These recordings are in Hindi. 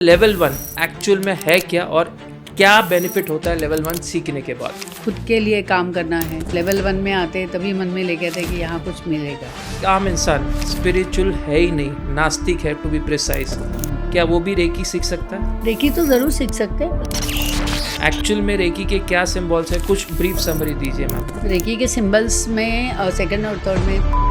लेवल 1 एक्चुअल में है क्या और क्या बेनिफिट होता है लेवल 1 सीखने के बाद? खुद के लिए काम करना है। लेवल 1 में आते तभी मन में लेके आते कि यहाँ कुछ मिलेगा। आम इंसान स्पिरिचुअल है ही नहीं, नास्तिक है टू बी प्रिसाइज, क्या वो भी रेकी सीख सकता है? रेकी तो ज़रूर सीख सकते हैं। एक्चुअल में रेकी के क्या सिंबल्स है, कुछ ब्रीफ समरी दीजिए मैम। रेकी के सिंबल्स में सेकंड और थर्ड में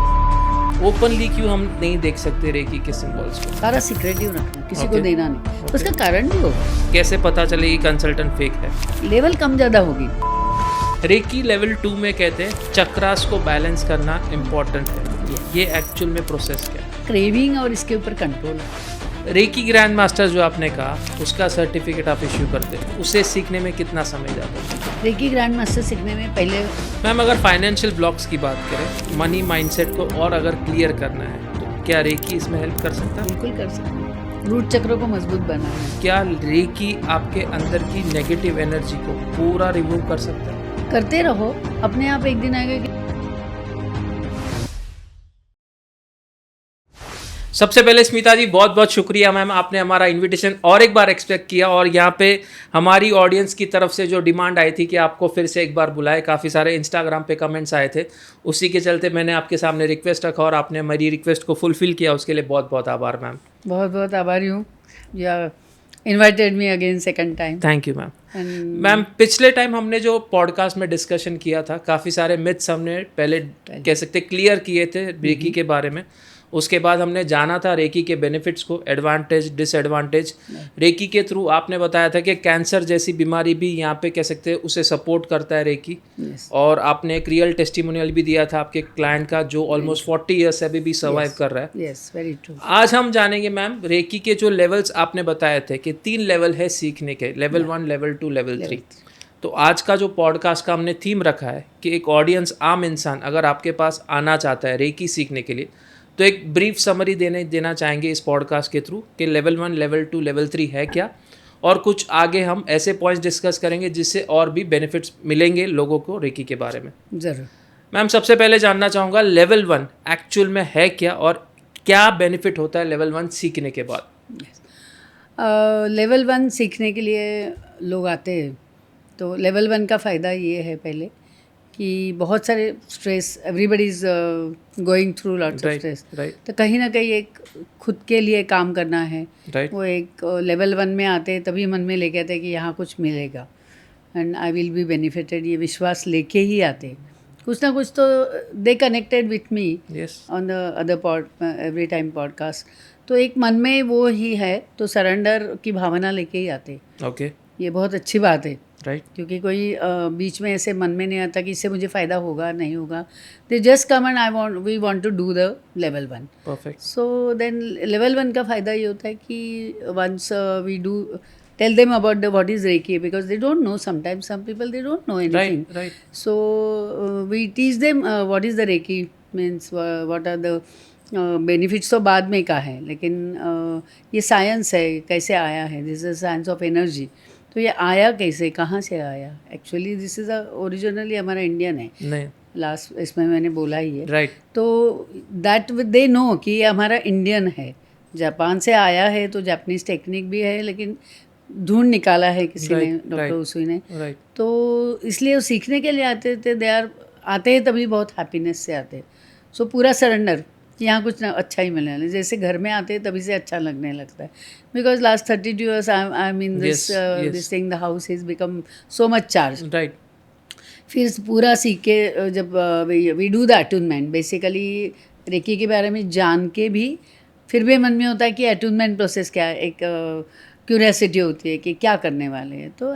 ओपनली क्यों हम नहीं देख सकते रेकी के सिंबल्स को? सारा सीक्रेटिव रखना, किसी को Okay. देना नहीं। उसका कारण भी होगा, कैसे पता चले कि कंसल्टेंट फेक है? लेवल कम ज़्यादा होगी। रेकी लेवल 2 में कहते हैं चक्रास को बैलेंस करना इम्पोर्टेंट है। ये एक्चुअल में प्रोसेस क्या है? क्रेविंग और इसके ऊपर कंट्रोल है। रेकी ग्रैंड मास्टर जो आपने कहा उसका सर्टिफिकेट आप इश्यू करते हैं, उसे सीखने में कितना समय जाता है? रेकी ग्रैंड मास्टर सीखने में पहले मैम अगर फाइनेंशियल ब्लॉक्स की बात करें, मनी माइंडसेट को और अगर क्लियर करना है तो क्या रेकी इसमें हेल्प कर सकता है? बिल्कुल कर सकते हैं। रूट चक्रों को मजबूत बनाना है। क्या रेकी आपके अंदर की नेगेटिव एनर्जी को पूरा रिमूव कर सकता है? करते रहो, अपने आप एक दिन आएगा कि सबसे पहले स्मिता जी बहुत बहुत शुक्रिया मैम, आपने हमारा इनविटेशन और एक बार एक्सपेक्ट किया और यहाँ पे हमारी ऑडियंस की तरफ से जो डिमांड आई थी कि आपको फिर से एक बार बुलाए, काफ़ी सारे इंस्टाग्राम पे कमेंट्स आए थे, उसी के चलते मैंने आपके सामने रिक्वेस्ट रखा और आपने हमारी रिक्वेस्ट को फुलफिल किया, उसके लिए बहुत बहुत आभार मैम। बहुत बहुत आभारी हूँ। या invited me again second time. Thank you ma'am. Ma'am पिछले टाइम हमने जो पॉडकास्ट में डिस्कशन किया था, काफ़ी सारे मिथ्स हमने पहले कह सकते क्लियर किए थे रेकी के बारे में। उसके बाद हमने जाना था रेकी के बेनिफिट्स को, एडवांटेज डिसएडवांटेज। रेकी के थ्रू आपने बताया था कि कैंसर जैसी बीमारी भी यहाँ पे कह सकते हैं उसे सपोर्ट करता है रेकी। और आपने एक रियल टेस्टिमोनियल भी दिया था आपके क्लाइंट का जो ऑलमोस्ट 40 ईयर्स से अभी भी सर्वाइव कर रहा है। Yes, very true. आज हम जानेंगे मैम रेकी के जो लेवल्स आपने बताए थे कि 3 लेवल है सीखने के, लेवल 1, लेवल 2, लेवल 3। तो आज का जो पॉडकास्ट का हमने थीम रखा है कि एक ऑडियंस, आम इंसान अगर आपके पास आना चाहता है रेकी सीखने के लिए, तो एक ब्रीफ समरी देना चाहेंगे इस पॉडकास्ट के थ्रू कि लेवल 1, लेवल 2, लेवल 3 है क्या, और कुछ आगे हम ऐसे पॉइंट्स डिस्कस करेंगे जिससे और भी बेनिफिट्स मिलेंगे लोगों को रेकी के बारे में। ज़रूर। मैम सबसे पहले जानना चाहूँगा लेवल 1 एक्चुअल में है क्या और क्या बेनिफिट होता है लेवल 1 सीखने के बाद? लेवल 1 सीखने के लिए लोग आते हैं, तो लेवल 1 का फ़ायदा ये है पहले कि बहुत सारे stress, everybody is going through lots of stress, तो कहीं ना कहीं एक खुद के लिए काम करना है। वो एक लेवल 1 में आते तभी मन में लेके आते कि यहाँ कुछ मिलेगा and I will be benefited, ये विश्वास लेके ही आते। कुछ ना कुछ तो दे connected with me on the other every time podcast, तो एक मन में वो ही है, तो सरेंडर की भावना लेके ही आते। ओके, ये बहुत अच्छी बात है, राइट। क्योंकि कोई बीच में ऐसे मन में नहीं आता कि इससे मुझे फ़ायदा होगा नहीं होगा। They just come and we want to do the level 1। Perfect. So then level 1 का फ़ायदा ये होता है कि once we do tell them about the what is reiki, because they don't know, sometimes some people they don't know anything, right. So we teach them what is the reiki means, what are the benefits. तो बाद में का है, लेकिन ये साइंस है, कैसे आया है, this is science of energy. तो ये आया कैसे, कहाँ से आया? एक्चुअली दिस इज़ ओरिजिनली हमारा इंडियन है, नहीं, लास्ट इसमें मैंने बोला ही है, राइट। तो दैट दे नो कि ये हमारा इंडियन है। जापान से आया है तो जापानीज टेक्निक भी है, लेकिन ढूंढ निकाला है किसी ने, डॉक्टर उसुई ने। राइट। तो इसलिए वो सीखने के लिए आते थे, आते हैं तभी बहुत हैप्पीनेस से आते। सो पूरा सरेंडर कि यहाँ कुछ ना अच्छा ही मिलने वाला है। जैसे घर में आते हैं तभी से अच्छा लगने लगता है, because last 32 years I mean this thing, the house is become so much charge. Right. फिर पूरा सीख के जब we do the attunement, basically reiki के बारे में जान के भी फिर भी मन में होता है कि अटूनमेंट प्रोसेस क्या है, एक क्यूरियोसिटी होती है कि क्या करने वाले हैं। तो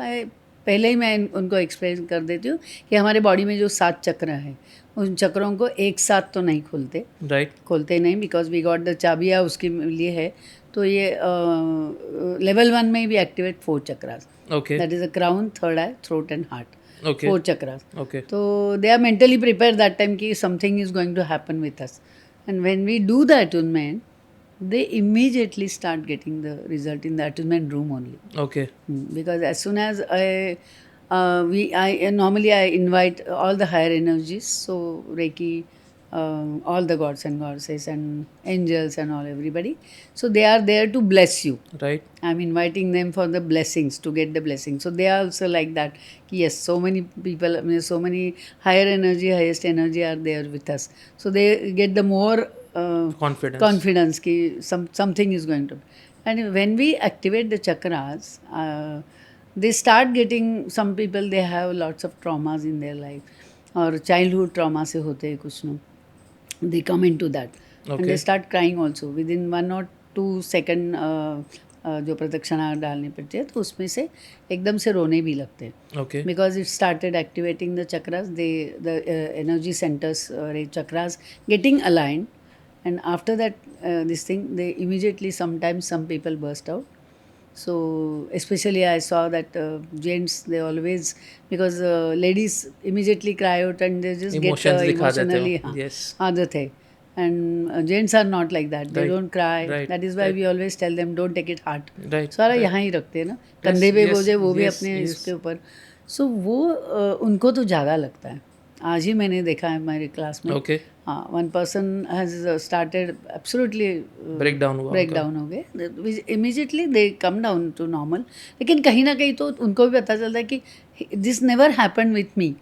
पहले ही मैं उनको एक्सप्लेन कर देती हूँ कि हमारे बॉडी में जो 7 चक्र हैं, उन चक्रों को एक साथ तो नहीं खोलते, खोलते नहीं, बिकॉज वी गॉट द चाबिया उसके लिए है। तो ये लेवल 1 में भी activate 4 chakras, that is a crown, third eye, throat and heart, 4 chakras. तो they are mentally prepare that time कि something is going to happen with us, and when we do the attunement they immediately start getting the result in the attunement room only. Okay. Because as soon as I normally I invite all the higher energies, so Reiki, all the gods and goddesses and angels and all everybody. So they are there to bless you. Right. I'm inviting them for the blessings, to get the blessings. So they are also like that. Yes, so many people, I mean, so many higher energy, highest energy are there with us. So they get the more confidence ki something is going to. And when we activate the chakras, they start getting, some people they have lots of traumas in their life, और childhood trauma से होते हैं कुछ लोग. They come into that. Okay. And they start crying also within 1 or 2 second. जो प्रदक्षिणा डालनी पड़ती है तो उसमें से एकदम से रोने भी लगते हैं. Okay. Because it started activating the chakras, the energy centers, chakras getting aligned, and after that this thing, they immediately, sometimes some people burst out. So especially I saw that gents, they always, because ladies immediately cry out and they just Emotions get दिखा देते emotionally हो. Yes. आदत है. And gents are not like that. They Right. don't cry. Right. That is why Right. we always tell them, don't take it hard. Right. सारा Right. यहाँ ही रखते हैं ना, कंधे पे yes, बोझे वो भी yes, अपने yes. इसके ऊपर. So वो उनको तो ज़्यादा लगता है. आज ही मैंने देखा है हमारे क्लास में. Okay. हाँ, one person has started absolutely Breakdown हुआ breakdown हो गए. Immediately they come down to normal. लेकिन कहीं ना कहीं तो उनको भी पता चलता है कि this never happened with me.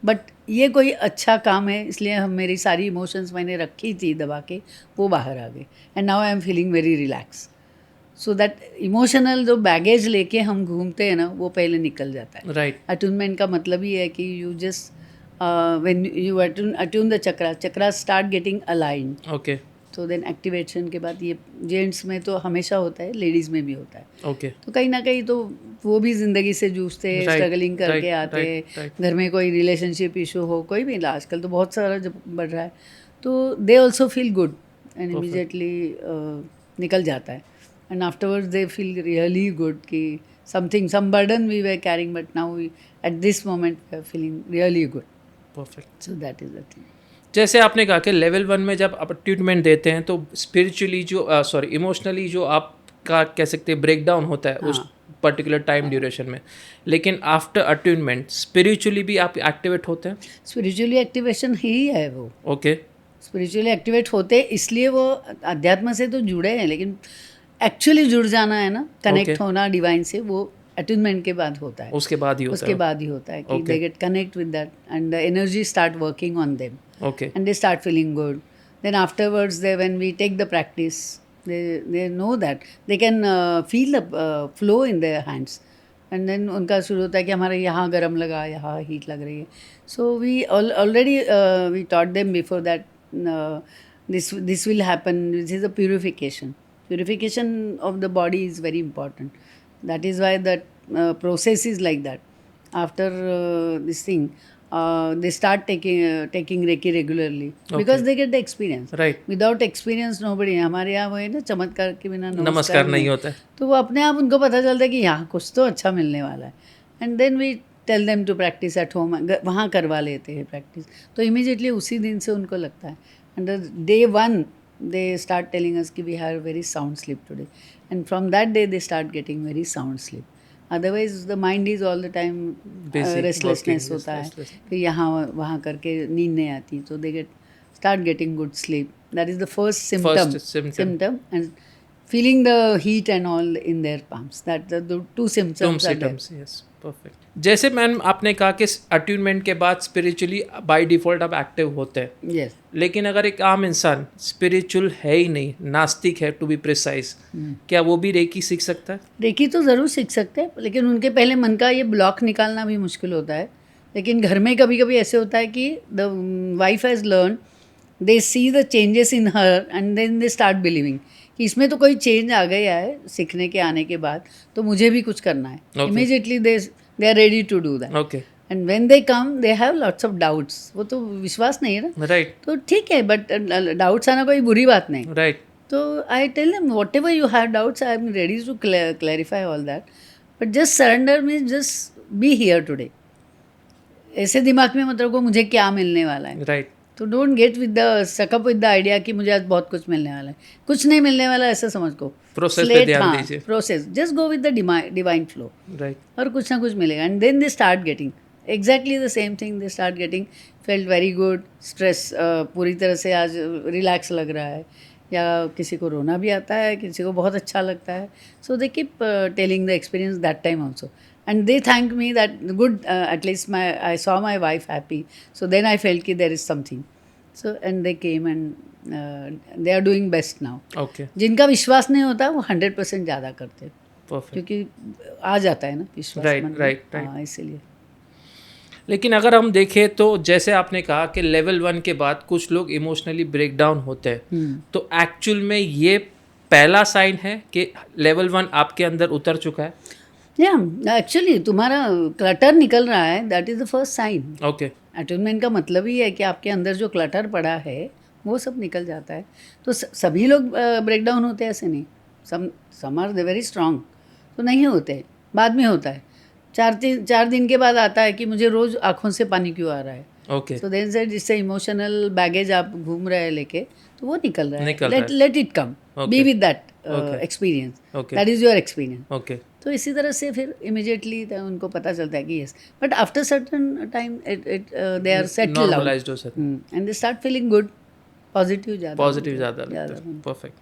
But ये कोई अच्छा काम है, इसलिए हम, मेरी सारी इमोशंस मैंने रखी थी दबा के, वो बाहर आ गए. And now I am feeling very relax. So that emotional जो बैगेज लेके हम घूमते हैं ना, वो पहले निकल जाता है. Right. अटूनमेंट का मतलब ही है कि you just when you attune the chakra start getting aligned. Okay. तो देन एक्टिवेशन के बाद, ये जेंट्स में तो हमेशा होता है, लेडीज़ में भी होता है. Okay. तो कहीं ना कहीं तो वो भी ज़िंदगी से जूझते, Right, स्ट्रगलिंग करके right, आते, right. घर में कोई रिलेशनशिप इशू हो, कोई भी, आजकल तो बहुत सारा जब बढ़ रहा है, तो they also feel good and immediately निकल जाता है. And afterwards they feel really good कि something, some burden we were carrying, but now at this moment we are feeling really good. Perfect. So that is the thing. जैसे आपने कहा कि लेवल 1 में जब आप ट्रीटमेंट देते हैं तो स्पिरिचुअली जो इमोशनली जो आपका कह सकते हैं ब्रेकडाउन होता है उस पर्टिकुलर टाइम ड्यूरेशन में, लेकिन आफ्टर अट्यूनमेंट स्पिरिचुअली भी आप एक्टिवेट होते हैं. स्पिरिचुअली एक्टिवेशन ही है वो. ओके. स्पिरिचुअली एक्टिवेट होते, इसलिए वो अध्यात्म से तो जुड़े हैं, लेकिन एक्चुअली जुड़ जाना है ना, कनेक्ट होना डिवाइन से, वो अट्यूनमेंट के बाद होता है. उसके बाद ही होता उसके बाद ही होता है कि they get connect with that and the energy start working on them. Okay. And they start feeling good. Then afterwards, when we take the practice, they know that they can feel the flow in their hands. And then उनका शुरू होता है कि हमारे यहाँ गर्म लगा, यहाँ हीट लग रही है. So we already we taught them before that this will happen. This is a purification. Purification of the body is very important. That is why that process is like that. After this thing, they start taking Reiki regularly because they get the experience. Right. Without experience nobody. हमारे यहाँ वो है ना, चमत्कार के बिना नमस्कार नहीं होता है. तो वो अपने आप उनको पता चलता है कि यहाँ कुछ तो अच्छा मिलने वाला है. And then we tell them to practice at home. वहाँ करवा लेते हैं प्रैक्टिस, तो इमीडिएटली उसी दिन से उनको लगता है. And day 1 they start telling us कि we have very sound sleep today, and from that day they start getting very sound sleep. Otherwise the mind is all the time restlessness होता है, फिर यहाँ वहाँ करके नींद नहीं आती, तो they start getting good sleep. That is the first symptom and feeling the heat and all in their palms. That the two symptoms are there. Yes, perfect. जैसे मैम आपने कहा कि अट्यूनमेंट के बाद स्पिरिचुअली बाय डिफ़ॉल्ट आप एक्टिव होते हैं. Yes. लेकिन अगर एक आम इंसान स्पिरिचुअल है ही नहीं, नास्तिक है टू बी प्रिसाइज, क्या वो भी रेकी सीख सकता है? रेकी तो ज़रूर सीख सकते हैं, लेकिन उनके पहले मन का ये ब्लॉक निकालना भी मुश्किल होता है. लेकिन घर में कभी कभी ऐसे होता है कि the wife has learn, they see the changes in her and then they start believing कि इसमें तो कोई चेंज आ गया है सीखने के आने के बाद, तो मुझे भी कुछ करना है. Immediately they are ready to do that. Okay. And when they come, they have lots of doubts. वो तो विश्वास नहीं है ना. Right. तो ठीक है, but doubts आना कोई बुरी बात नहीं. Right. तो I tell them whatever you have doubts, I am ready to clarify all that. But just surrender means just be here today. ऐसे दिमाग में मत रखो मुझे क्या मिलने वाला है. Right. तो डोंट गेट विद द सक अप विद द आइडिया कि मुझे आज बहुत कुछ मिलने वाला है. कुछ नहीं मिलने वाला ऐसा समझ को. प्रोसेस पे ध्यान दीजिए. Process, just go with the divine flow. Right. और कुछ ना कुछ मिलेगा. And then they start getting. Exactly the same thing, they start getting felt very good, stress पूरी तरह से आज रिलैक्स लग रहा है, या किसी को रोना भी आता है, किसी को बहुत अच्छा लगता है. So they keep telling the experience that time also, and they thank me that good, at least I saw my wife happy, so then I felt ki there is something. So and they came and they are doing best now. Okay. जिनका विश्वास नहीं होता वो 100% ज़्यादा करते हैं, Perfect. क्योंकि आ जाता है ना विश्वास Right, मन में. right, right. हाँ, इसीलिए. लेकिन अगर हम देखें तो जैसे आपने कहा कि लेवल 1 के बाद कुछ लोग इमोशनली ब्रेक डाउन होते हैं, तो एक्चुअल में ये पहला साइन है कि लेवल 1 आपके अंदर उतर चुका है. या एक्चुअली तुम्हारा क्लटर निकल रहा है, that is the first sign. Okay. Attunement का मतलब ही है कि आपके अंदर जो क्लटर पड़ा है वो सब निकल जाता है. तो सभी लोग ब्रेक डाउन होते हैं ऐसे नहीं, some are they very strong, तो नहीं होते, बाद में होता है. 4 दिन के बाद आता है कि मुझे रोज़ आँखों से पानी क्यों आ रहा है. ओके. सो देन से जिससे इमोशनल बैगेज आप घूम रहे हैं लेके, तो वो निकल रहा निकल है. रहा है. Let it come, be with that Okay. Experience, Okay. That is your experience. Okay. तो इसी तरह से फिर इमिजिएटली उनको पता चलता है कि yes, but after certain time they are settled out normalized हो सकता है. And they start feeling good, positive ज़्यादा ज़्यादा लगता है. परफेक्ट.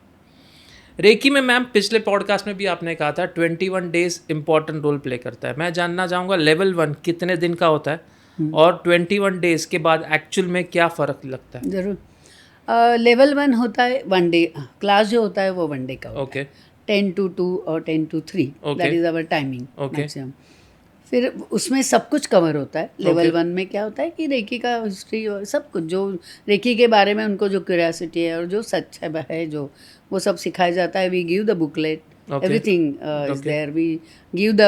रेकी में मैम पिछले पॉडकास्ट में भी आपने कहा था 21 डेज इंपॉर्टेंट रोल प्ले करता है. मैं जानना चाहूँगा लेवल 1 कितने दिन का होता है और 21 डेज के बाद एक्चुअल में क्या फ़र्क लगता है. ज़रूर. लेवल 1 होता है 1 डे, क्लास जो होता है वो 1 डे का होता ओके. है. 10 to 2 और 10 to 3, that is our timing maximum. फिर उसमें सब कुछ कवर होता है. लेवल 1 में क्या होता है कि रेकी का हिस्ट्री और सब कुछ, जो रेकी के बारे में उनको जो क्यूरियोसिटी है और जो सच है जो वो सब सिखाया जाता है. We give the booklet, everything is there. We give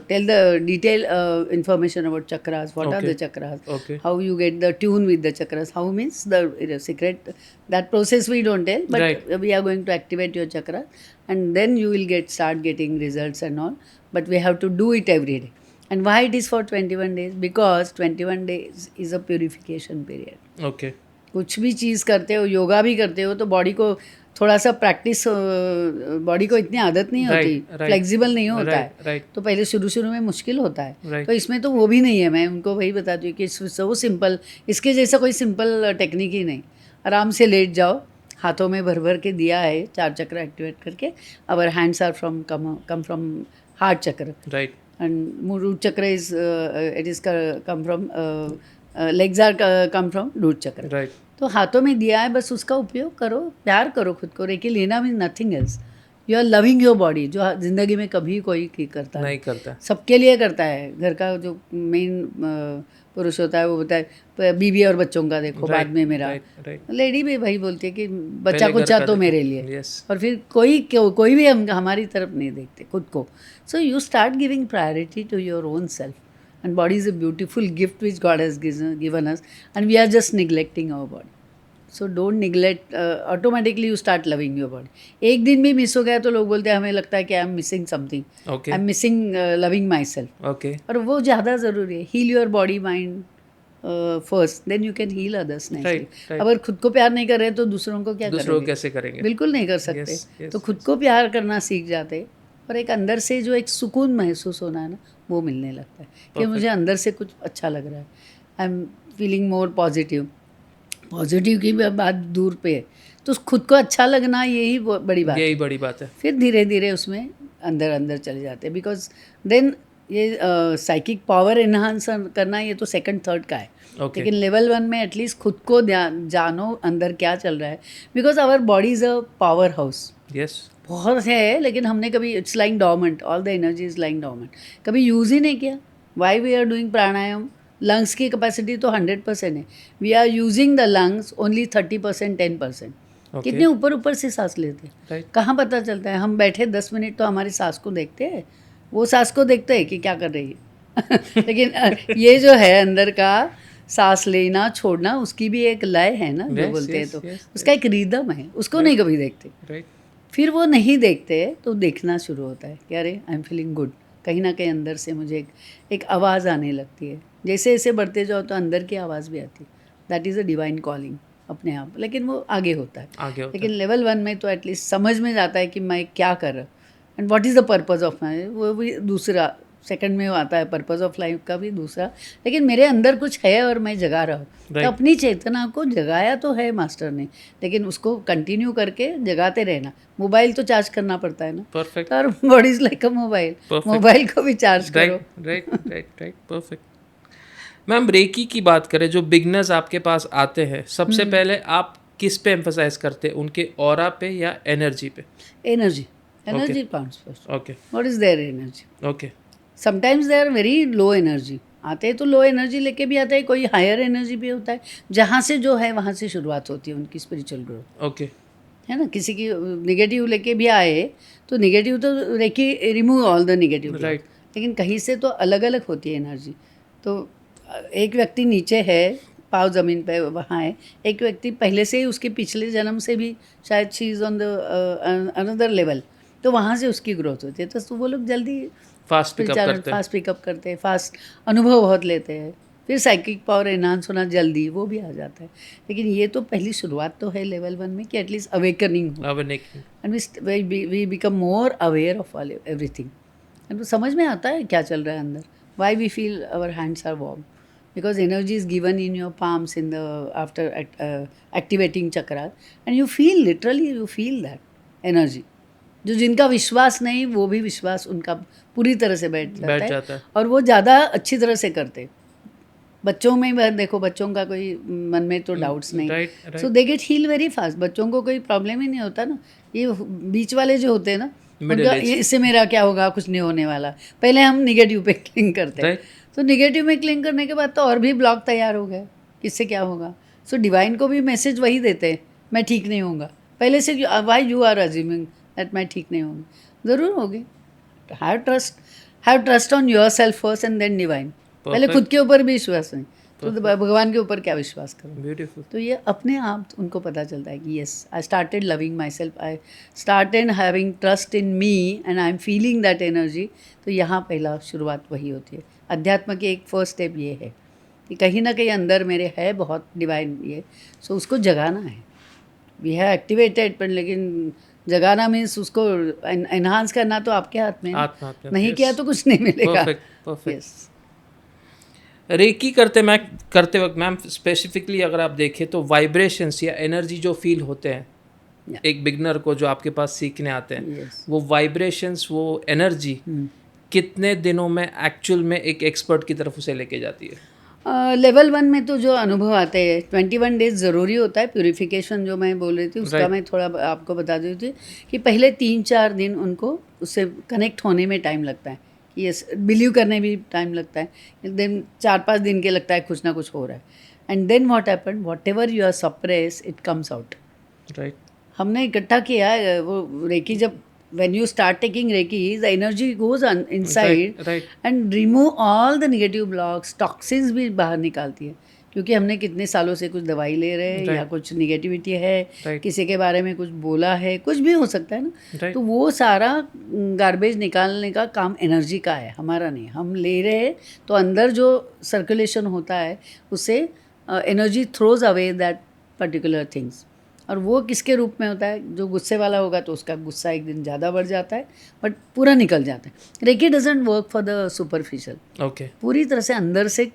tell the detail information about chakras, what are the chakras, how you get the tune with the chakras, how means the secret, that process we don't tell, but we are going to activate your chakra, and then you will start getting results and all, but we have to do it every day. And why it is for 21 days? Because 21 days is a purification period. Okay. कुछ भी चीज़ करते हो, योगा भी करते हो, तो बॉडी को थोड़ा सा प्रैक्टिस, बॉडी को इतनी आदत नहीं होती, फ्लेक्सिबल नहीं होता है, तो पहले शुरू में मुश्किल होता है. तो इसमें तो वो भी नहीं है. मैं उनको वही बताती हूँ कि वो सिंपल, इसके जैसा कोई सिंपल टेक्निक ही नहीं. आराम से लेट जाओ, हाथों में भर के दिया है 4 चक्र एक्टिवेट करके. Our hands are come from heart chakra, right, and root chakra is it is come from legs are come from root chakra. Right. तो हाथों में दिया है, बस उसका उपयोग करो, प्यार करो खुद को. रेकी लेना mean nothing else. You are loving your body, जो ज़िंदगी में कभी कोई करता नहीं करता, सबके लिए करता है. घर का जो मेन पुरुष होता है वो बताए, बीवी और बच्चों का देखो, बाद में मेरा. लेडी भी भाई बोलती है कि बच्चा कुचा तो मेरे लिए, और फिर कोई भी हमारी तरफ नहीं देखते खुद को. So you start giving priority to your own self. And body is a beautiful gift which God has given us, and we are just neglecting our body. So don't neglect. Automatically you start loving your body. एक दिन भी मिस हो गया तो लोग बोलते हैं, हमें लगता है कि I am missing something, I am missing loving my self. Okay. और वो ज़्यादा ज़रूरी है. Heal your body mind first, then you can heal others. अगर खुद को प्यार नहीं कर रहे तो दूसरों को क्या करेंगे? कैसे करेंगे? बिल्कुल नहीं कर सकते. तो खुद को प्यार करना सीख जाते, और एक अंदर से जो एक सुकून महसूस होना है ना, वो मिलने लगता है कि मुझे अंदर से कुछ अच्छा लग रहा है. I am feeling more positive. Positive की बात दूर पे है, तो खुद को अच्छा लगना यही बड़ी बात है. फिर धीरे धीरे उसमें अंदर चले जाते हैं. बिकॉज देन ये साइकिक पावर एनहांस करना ये तो सेकंड थर्ड का है. लेकिन लेवल 1 में एटलीस्ट खुद को जानो अंदर क्या चल रहा है. Because our body is a power house. Yes, बहुत है, लेकिन हमने कभी, it's lying dormant, all the energy is lying dormant, कभी यूज़ ही नहीं किया. Why we are doing pranayama? Lungs की कैपेसिटी तो 100% है. We are using the lungs only 30%, 10%. कितने ऊपर से सांस लेते हैं, कहाँ पता चलता है. हम बैठे 10 मिनट तो हमारी सांस को देखते हैं, वो सांस को देखते हैं कि क्या कर रही है. लेकिन ये जो है अंदर का सांस लेना छोड़ना, उसकी भी एक लय है ना, जो बोलते हैं, तो उसका एक रिदम है, उसको नहीं कभी देखते. फिर वो नहीं देखते तो देखना शुरू होता है कि अरे आई एम फीलिंग गुड. कहीं ना कहीं अंदर से मुझे एक आवाज़ आने लगती है. जैसे जैसे बढ़ते जाओ तो अंदर की आवाज़ भी आती है. That is a divine calling अपने आप. लेकिन वो आगे होता है. लेकिन लेवल 1 में तो एटलीस्ट समझ में जाता है कि मैं क्या कर रहा हूँ, and what is the purpose of my, वो भी दूसरा सेकंड में आता है पर्पस ऑफ लाइफ का भी दूसरा, लेकिन मेरे अंदर कुछ है और मैं जगा रहा हूँ। तो अपनी चेतना को जगाया तो है मास्टर ने, लेकिन उसको कंटिन्यू करके जगाते रहना। मोबाइल तो चार्ज करना पड़ता है ना। परफेक्ट। और body is like a mobile, mobile को भी चार्ज करो। Right perfect. मैम रेकी की बात करें, जो बिगनर्स आपके पास आते हैं, सबसे पहले आप किस पे एम्फसाइज करते हैं, उनके ऑरा पे या एनर्जी पे? Energy counts first. Okay what is their energy? Okay. Sometimes they are very low energy, आते हैं तो लो एनर्जी लेके भी आते हैं, कोई हायर एनर्जी भी होता है। जहाँ से जो है वहाँ से शुरुआत होती है उनकी स्पिरिचुअल ग्रोथ, ओके। है ना। किसी की निगेटिव लेके भी आए तो निगेटिव तो reiki remove all the negative, right. लेकिन कहीं से तो अलग अलग होती है एनर्जी। तो एक व्यक्ति नीचे है, पाँव ज़मीन पे वहाँ है, एक व्यक्ति पहले से ही उसके पिछले जन्म से भी शायद she is on the another level, तो वहाँ से उसकी ग्रोथ होती है। तो वो लोग जल्दी फास्ट पिकअप करते हैं, फास्ट अनुभव बहुत लेते हैं, फिर साइकिक पावर एनहांस होना जल्दी वो भी आ जाता है। लेकिन ये तो पहली शुरुआत तो है लेवल 1 में कि एटलीस्ट अवेकनिंग हो, and we become more aware of everything, and समझ में आता है क्या चल रहा है अंदर। Why we feel our hands are warm, because energy is given in your palms in the after activating chakras, and you feel that energy. जो जिनका विश्वास नहीं वो भी विश्वास उनका पूरी तरह से बैठ जाता है और वो ज़्यादा अच्छी तरह से करते। बच्चों में देखो, बच्चों का कोई मन में तो डाउट्स नहीं, so they get heal very fast. बच्चों को कोई प्रॉब्लम ही नहीं होता ना। ये बीच वाले जो होते हैं ना, उनका इससे मेरा क्या होगा, कुछ नहीं होने वाला। पहले हम निगेटिव पे क्लिंग करते हैं, तो निगेटिव में क्लिंग करने के बाद तो और भी ब्लॉक तैयार हो गया, किससे क्या होगा। सो डिवाइन को भी मैसेज वही देते हैं, मैं ठीक नहीं होऊंगा। पहले से why you are assuming that मैं ठीक नहीं होंगी, ज़रूर होगी। Have trust on your self first and then divine. पहले खुद के ऊपर भी विश्वास नहीं तो भगवान के ऊपर क्या विश्वास करो। ब्यूटीफुल। तो ये अपने आप उनको पता चलता है कि yes, I started loving my self, I started having trust in me and I am feeling that energy. तो यहाँ पहला शुरुआत वही होती है। अध्यात्म की एक फर्स्ट स्टेप ये है कि कहीं ना कहीं अंदर मेरे है बहुत डिवाइन ये, सो उसको जगाना है। वी हैव एक्टिवेटेड, पर लेकिन जगाना मीन्स उसको एनहांस करना तो आपके हाथ में, नहीं किया तो कुछ नहीं मिलेगा। परफेक्ट। रेकी करते वक्त मैम स्पेसिफिकली अगर आप देखें तो वाइब्रेशंस या एनर्जी जो फील होते हैं एक बिगनर को जो आपके पास सीखने आते हैं, वो वाइब्रेशंस, वो एनर्जी कितने दिनों में एक्चुअल में एक एक्सपर्ट की तरफ उसे लेके जाती है? लेवल 1 में तो जो अनुभव आते हैं 21 डेज ज़रूरी होता है। प्यूरिफिकेशन जो मैं बोल रही थी उसका मैं थोड़ा आपको बता देती थी कि पहले 3-4 दिन उनको उससे कनेक्ट होने में टाइम लगता है, कि यस बिलीव करने भी टाइम लगता है। देन 4-5 दिन के लगता है कुछ ना कुछ हो रहा है, and then what happen, whatever you are suppress it comes out. Right. हमने इकट्ठा किया वो रेकी। जब when you start taking Reiki, the energy goes on inside and remove all the negative blocks, toxins भी बाहर निकालती है। क्योंकि हमने कितने सालों से कुछ दवाई ले रहे हैं या कुछ निगेटिविटी है, किसी के बारे में कुछ बोला है, कुछ भी हो सकता है ना, तो वो सारा गार्बेज निकालने का काम एनर्जी का है, हमारा नहीं। हम ले रहे हैं तो अंदर जो सर्कुलेशन होता है उससे energy throws away that particular things. और वो किसके रूप में होता है, जो गुस्से वाला होगा तो उसका गुस्सा एक दिन ज़्यादा बढ़ जाता है, बट पूरा निकल जाता है। Reiki doesn't work for the superficial. Okay. पूरी तरह से अंदर से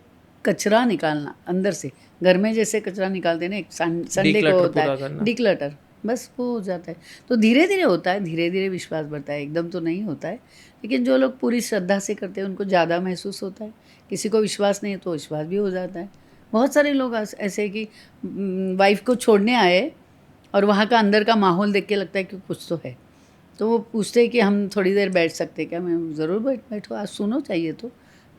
कचरा निकालना, अंदर से घर में जैसे कचरा निकालते हैं ना, एक संडे को होता है डिक्लटर, बस वो हो जाता है। तो धीरे धीरे होता है, धीरे धीरे विश्वास बढ़ता है, एकदम तो नहीं होता है। लेकिन जो लोग पूरी श्रद्धा से करते हैं उनको ज़्यादा महसूस होता है। किसी को विश्वास नहीं है तो विश्वास भी हो जाता है। बहुत सारे लोग ऐसे कि वाइफ को छोड़ने आए और वहाँ का अंदर का माहौल देख के लगता है कि कुछ तो है, तो वो पूछते हैं कि हम थोड़ी देर बैठ सकते हैं क्या। मैं ज़रूर बैठो, आज सुनो, चाहिए तो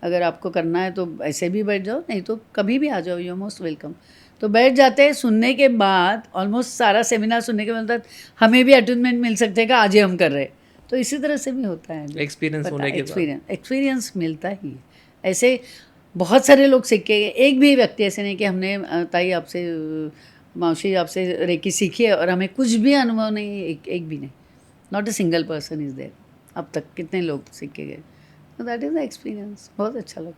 अगर आपको करना है तो ऐसे भी बैठ जाओ, नहीं तो कभी भी आ जाओ, यू आर मोस्ट वेलकम। तो बैठ जाते हैं। सुनने के बाद ऑलमोस्ट सारा सेमिनार सुनने के बाद हमें भी अटूनमेंट मिल सकते हैं कि आज ही हम कर रहे हैं। तो इसी तरह से भी होता है, एक्सपीरियंस होने के बाद एक्सपीरियंस मिलता ही है। ऐसे बहुत सारे लोग सीख के, एक भी व्यक्ति ऐसे नहीं कि हमने ताई आपसे, मौसी आपसे रेकी सीखी है और हमें कुछ भी अनुभव नहीं, एक भी नहीं, not a single person is there. अब तक कितने लोग सीख के गए, तो दैट इज़ द एक्सपीरियंस। बहुत अच्छा लगा।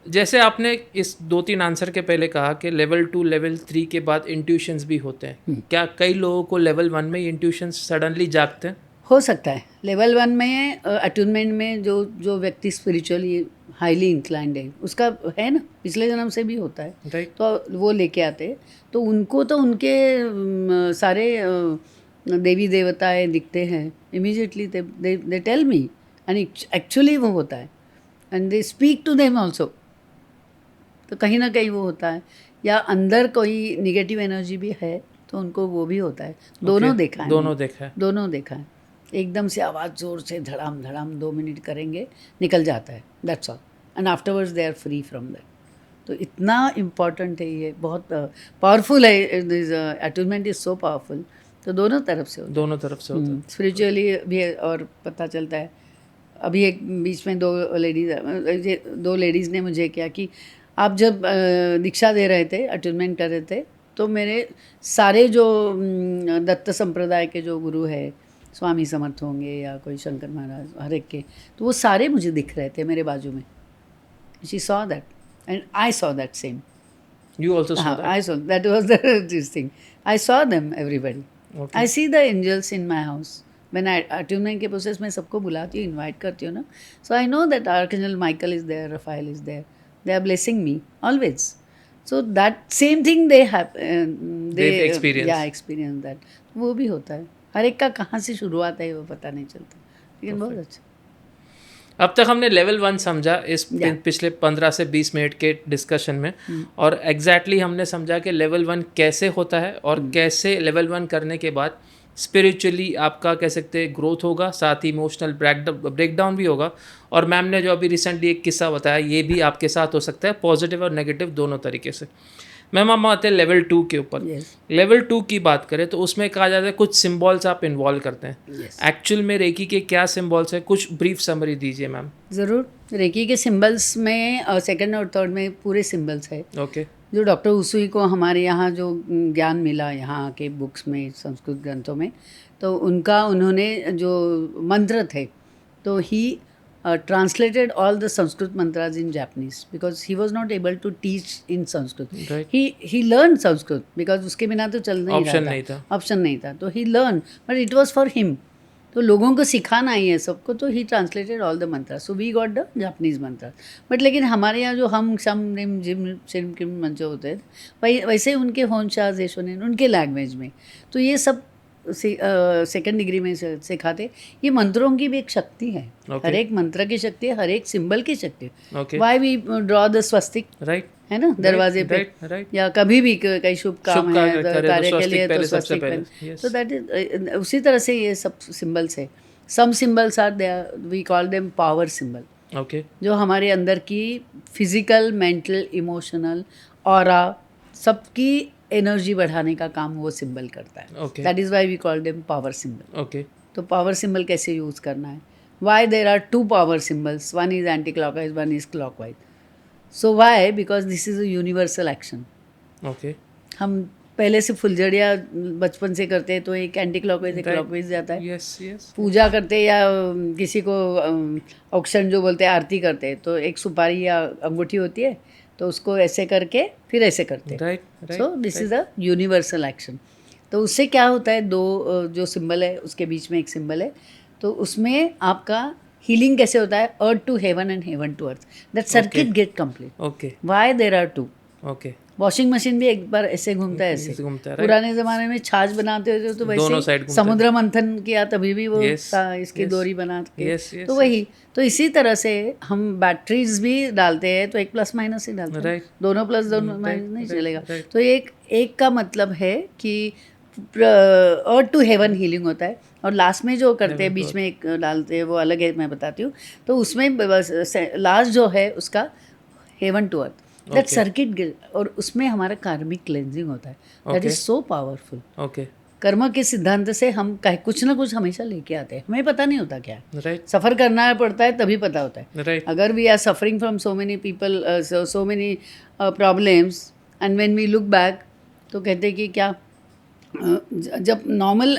जैसे आपने इस 2-3 आंसर के पहले कहा कि लेवल 2 लेवल 3 के बाद इंट्यूशंस भी होते हैं, क्या कई लोगों को लेवल 1 में इंट्यूशंस सडनली जागते हैं? हो सकता है लेवल 1 में अटूनमेंट में जो व्यक्ति स्पिरिचुअली हाईली इंक्लाइंड है, उसका है ना, पिछले जन्म से भी होता है, राइट, तो वो लेके आते हैं, तो उनको तो उनके सारे देवी देवताएं दिखते हैं immediately, they tell me, and actually वो होता है, and they speak to them also. तो कहीं ना कहीं वो होता है, या अंदर कोई निगेटिव एनर्जी भी है तो उनको वो भी होता है। दोनों Okay, देखा है, दोनों देखा है। दोनों देखा है। एकदम से आवाज़ ज़ोर से धड़ाम धड़ाम 2 मिनट करेंगे, निकल जाता है, that's all, and afterwards they are free from that. तो इतना इम्पॉर्टेंट है ये, बहुत पावरफुल है, this attunement is so powerful. तो दोनों तरफ से होता दोनों तरफ से होता है। है, स्पिरिचुअली भी है और पता चलता है। अभी एक बीच में दो लेडीज़ ने मुझे क्या कि आप जब दीक्षा दे रहे थे, अटूनमेंट कर रहे थे, तो मेरे सारे जो दत्त संप्रदाय के जो गुरु है, स्वामी समर्थ होंगे या कोई शंकर महाराज, हर एक के, तो वो सारे मुझे दिख रहे थे मेरे बाजू में। She saw that and I saw that same. You also saw that? I saw that was this thing. I saw them, everybody. Okay. I see the angels in my house. When I attunement के प्रोसेस में सबको बुलाती हूँ, इनवाइट करती हूँ ना, so I know that Archangel Michael is there, Raphael is there. They are blessing me always. So that same thing they have. They've experienced. Yeah, experience that. वो भी होता है। हर एक का कहाँ से शुरुआत है वो पता नहीं चलता, लेकिन बहुत अच्छा। अब तक हमने लेवल 1 समझा इस Yeah. पिछले 15 से 20 मिनट के डिस्कशन में, और एग्जैक्टली हमने समझा कि लेवल 1 कैसे होता है और कैसे लेवल 1 करने के बाद स्पिरिचुअली आपका कह सकते हैं ग्रोथ होगा, साथ ही इमोशनल ब्रेकडाउन भी होगा। और मैम ने जो अभी रिसेंटली एक किस्सा बताया, ये भी आपके साथ हो सकता है, पॉजिटिव और नेगेटिव दोनों तरीके से। मैम हम आते हैं लेवल 2 के ऊपर। Yes. लेवल 2 की बात करें तो उसमें कहा जाता है कुछ सिंबल्स आप इन्वॉल्व करते हैं। Yes. एक्चुअल में रेकी के क्या सिंबल्स है, कुछ ब्रीफ समरी दीजिए मैम। ज़रूर। रेकी के सिंबल्स में सेकंड और थर्ड में पूरे सिंबल्स है। ओके, जो डॉक्टर उसुई को हमारे यहाँ जो ज्ञान मिला यहाँ के बुक्स में, संस्कृत ग्रंथों में, तो उन्होंने जो मंत्र थे, तो ही translated all the Sanskrit mantras in Japanese because he was not able to teach in Sanskrit. Right. He learned Sanskrit because उसके बिना तो चल नहीं Option रहा नहीं था। ऑप्शन नहीं था, तो he learned but it was for him. तो लोगों को सिखाना ही है सबको, तो ही translated all the mantra, so we got the Japanese mantra. But लेकिन हमारे यहाँ जो हम शम रिम जिम शिम किम मंत्र होते हैं, वैसे उनके होन शाह जेशोनिन उनके लैंग्वेज में, तो ये सब सेकंड डिग्री में सिखाते। ये मंत्रों की भी एक शक्ति है। Okay. हर एक मंत्र की शक्ति है, हर एक सिंबल की शक्ति है। Okay. Why we draw the swastika, right, है ना, दरवाजे पे, राइट, या कभी भी कहीं शुभ काम है करे तो कार्य के स्वस्तिक लिए, तो पहले, सबसे स्वस्तिक पहले। पहले। Yes. तो दैट इज उसी तरह से ये सब सिंबल्स है। Some symbols are there, we call them power symbol, okay, जो हमारे अंदर की फिजिकल, मेंटल, इमोशनल, ऑरा, सबकी एनर्जी बढ़ाने का काम वो सिंबल करता है। Okay. That is why we call them power symbol. Okay, तो पावर सिंबल कैसे यूज़ करना है, why there are 2 power symbols, one is anti clockwise, one is clockwise. So why, because this is a universal action. Okay, हम पहले से फुलझड़िया बचपन से करते हैं, तो एक एंटी क्लॉकवाइज, एक क्लॉकवाइज जाता है। यस, यस, पूजा करते या किसी को औक्षण जो बोलते हैं, आरती करते हैं, तो एक सुपारी या अंगूठी होती है, तो उसको ऐसे करके फिर ऐसे करते हैं। Right, so this is a universal action. तो उससे क्या होता है, दो जो सिंबल है उसके बीच में एक सिंबल है, तो उसमें आपका हीलिंग कैसे होता है, earth to heaven and heaven to earth, that circuit get complete. Okay, why there are 2। Okay, washing machine भी एक बार ऐसे घूमता है, ऐसे घूमता है, पुराने ज़माने में छाछ बनाते थे तो दोनों वैसे side ही घूमता समुद्र मंथन किया, तभी भी वो Yes, इसकी yes, डोरी बना के, yes, yes, तो वही। तो इसी तरह से हम बैटरीज भी डालते हैं, तो एक प्लस माइनस ही डालते हैं, Right. दोनों प्लस दोनों माइनस नहीं right, चलेगा। right. तो एक का मतलब है कि अर्थ टू हेवन हीलिंग होता है, और लास्ट में जो करते हैं, बीच में एक डालते हैं, वो अलग है, मैं बताती हूँ। तो उसमें लास्ट जो है उसका heaven to earth, that circuit, और उसमें हमारा कार्मिक क्लेंजिंग होता है, that is so powerful. Okay, कर्म के सिद्धांत से हम कुछ ना कुछ हमेशा लेके आते हैं, हमें पता नहीं होता क्या है। राइट, सफ़र करना पड़ता है तभी पता होता है। राइट, अगर we are suffering from so many people, so many problems, and when we look back, तो कहते हैं कि क्या जब नॉर्मल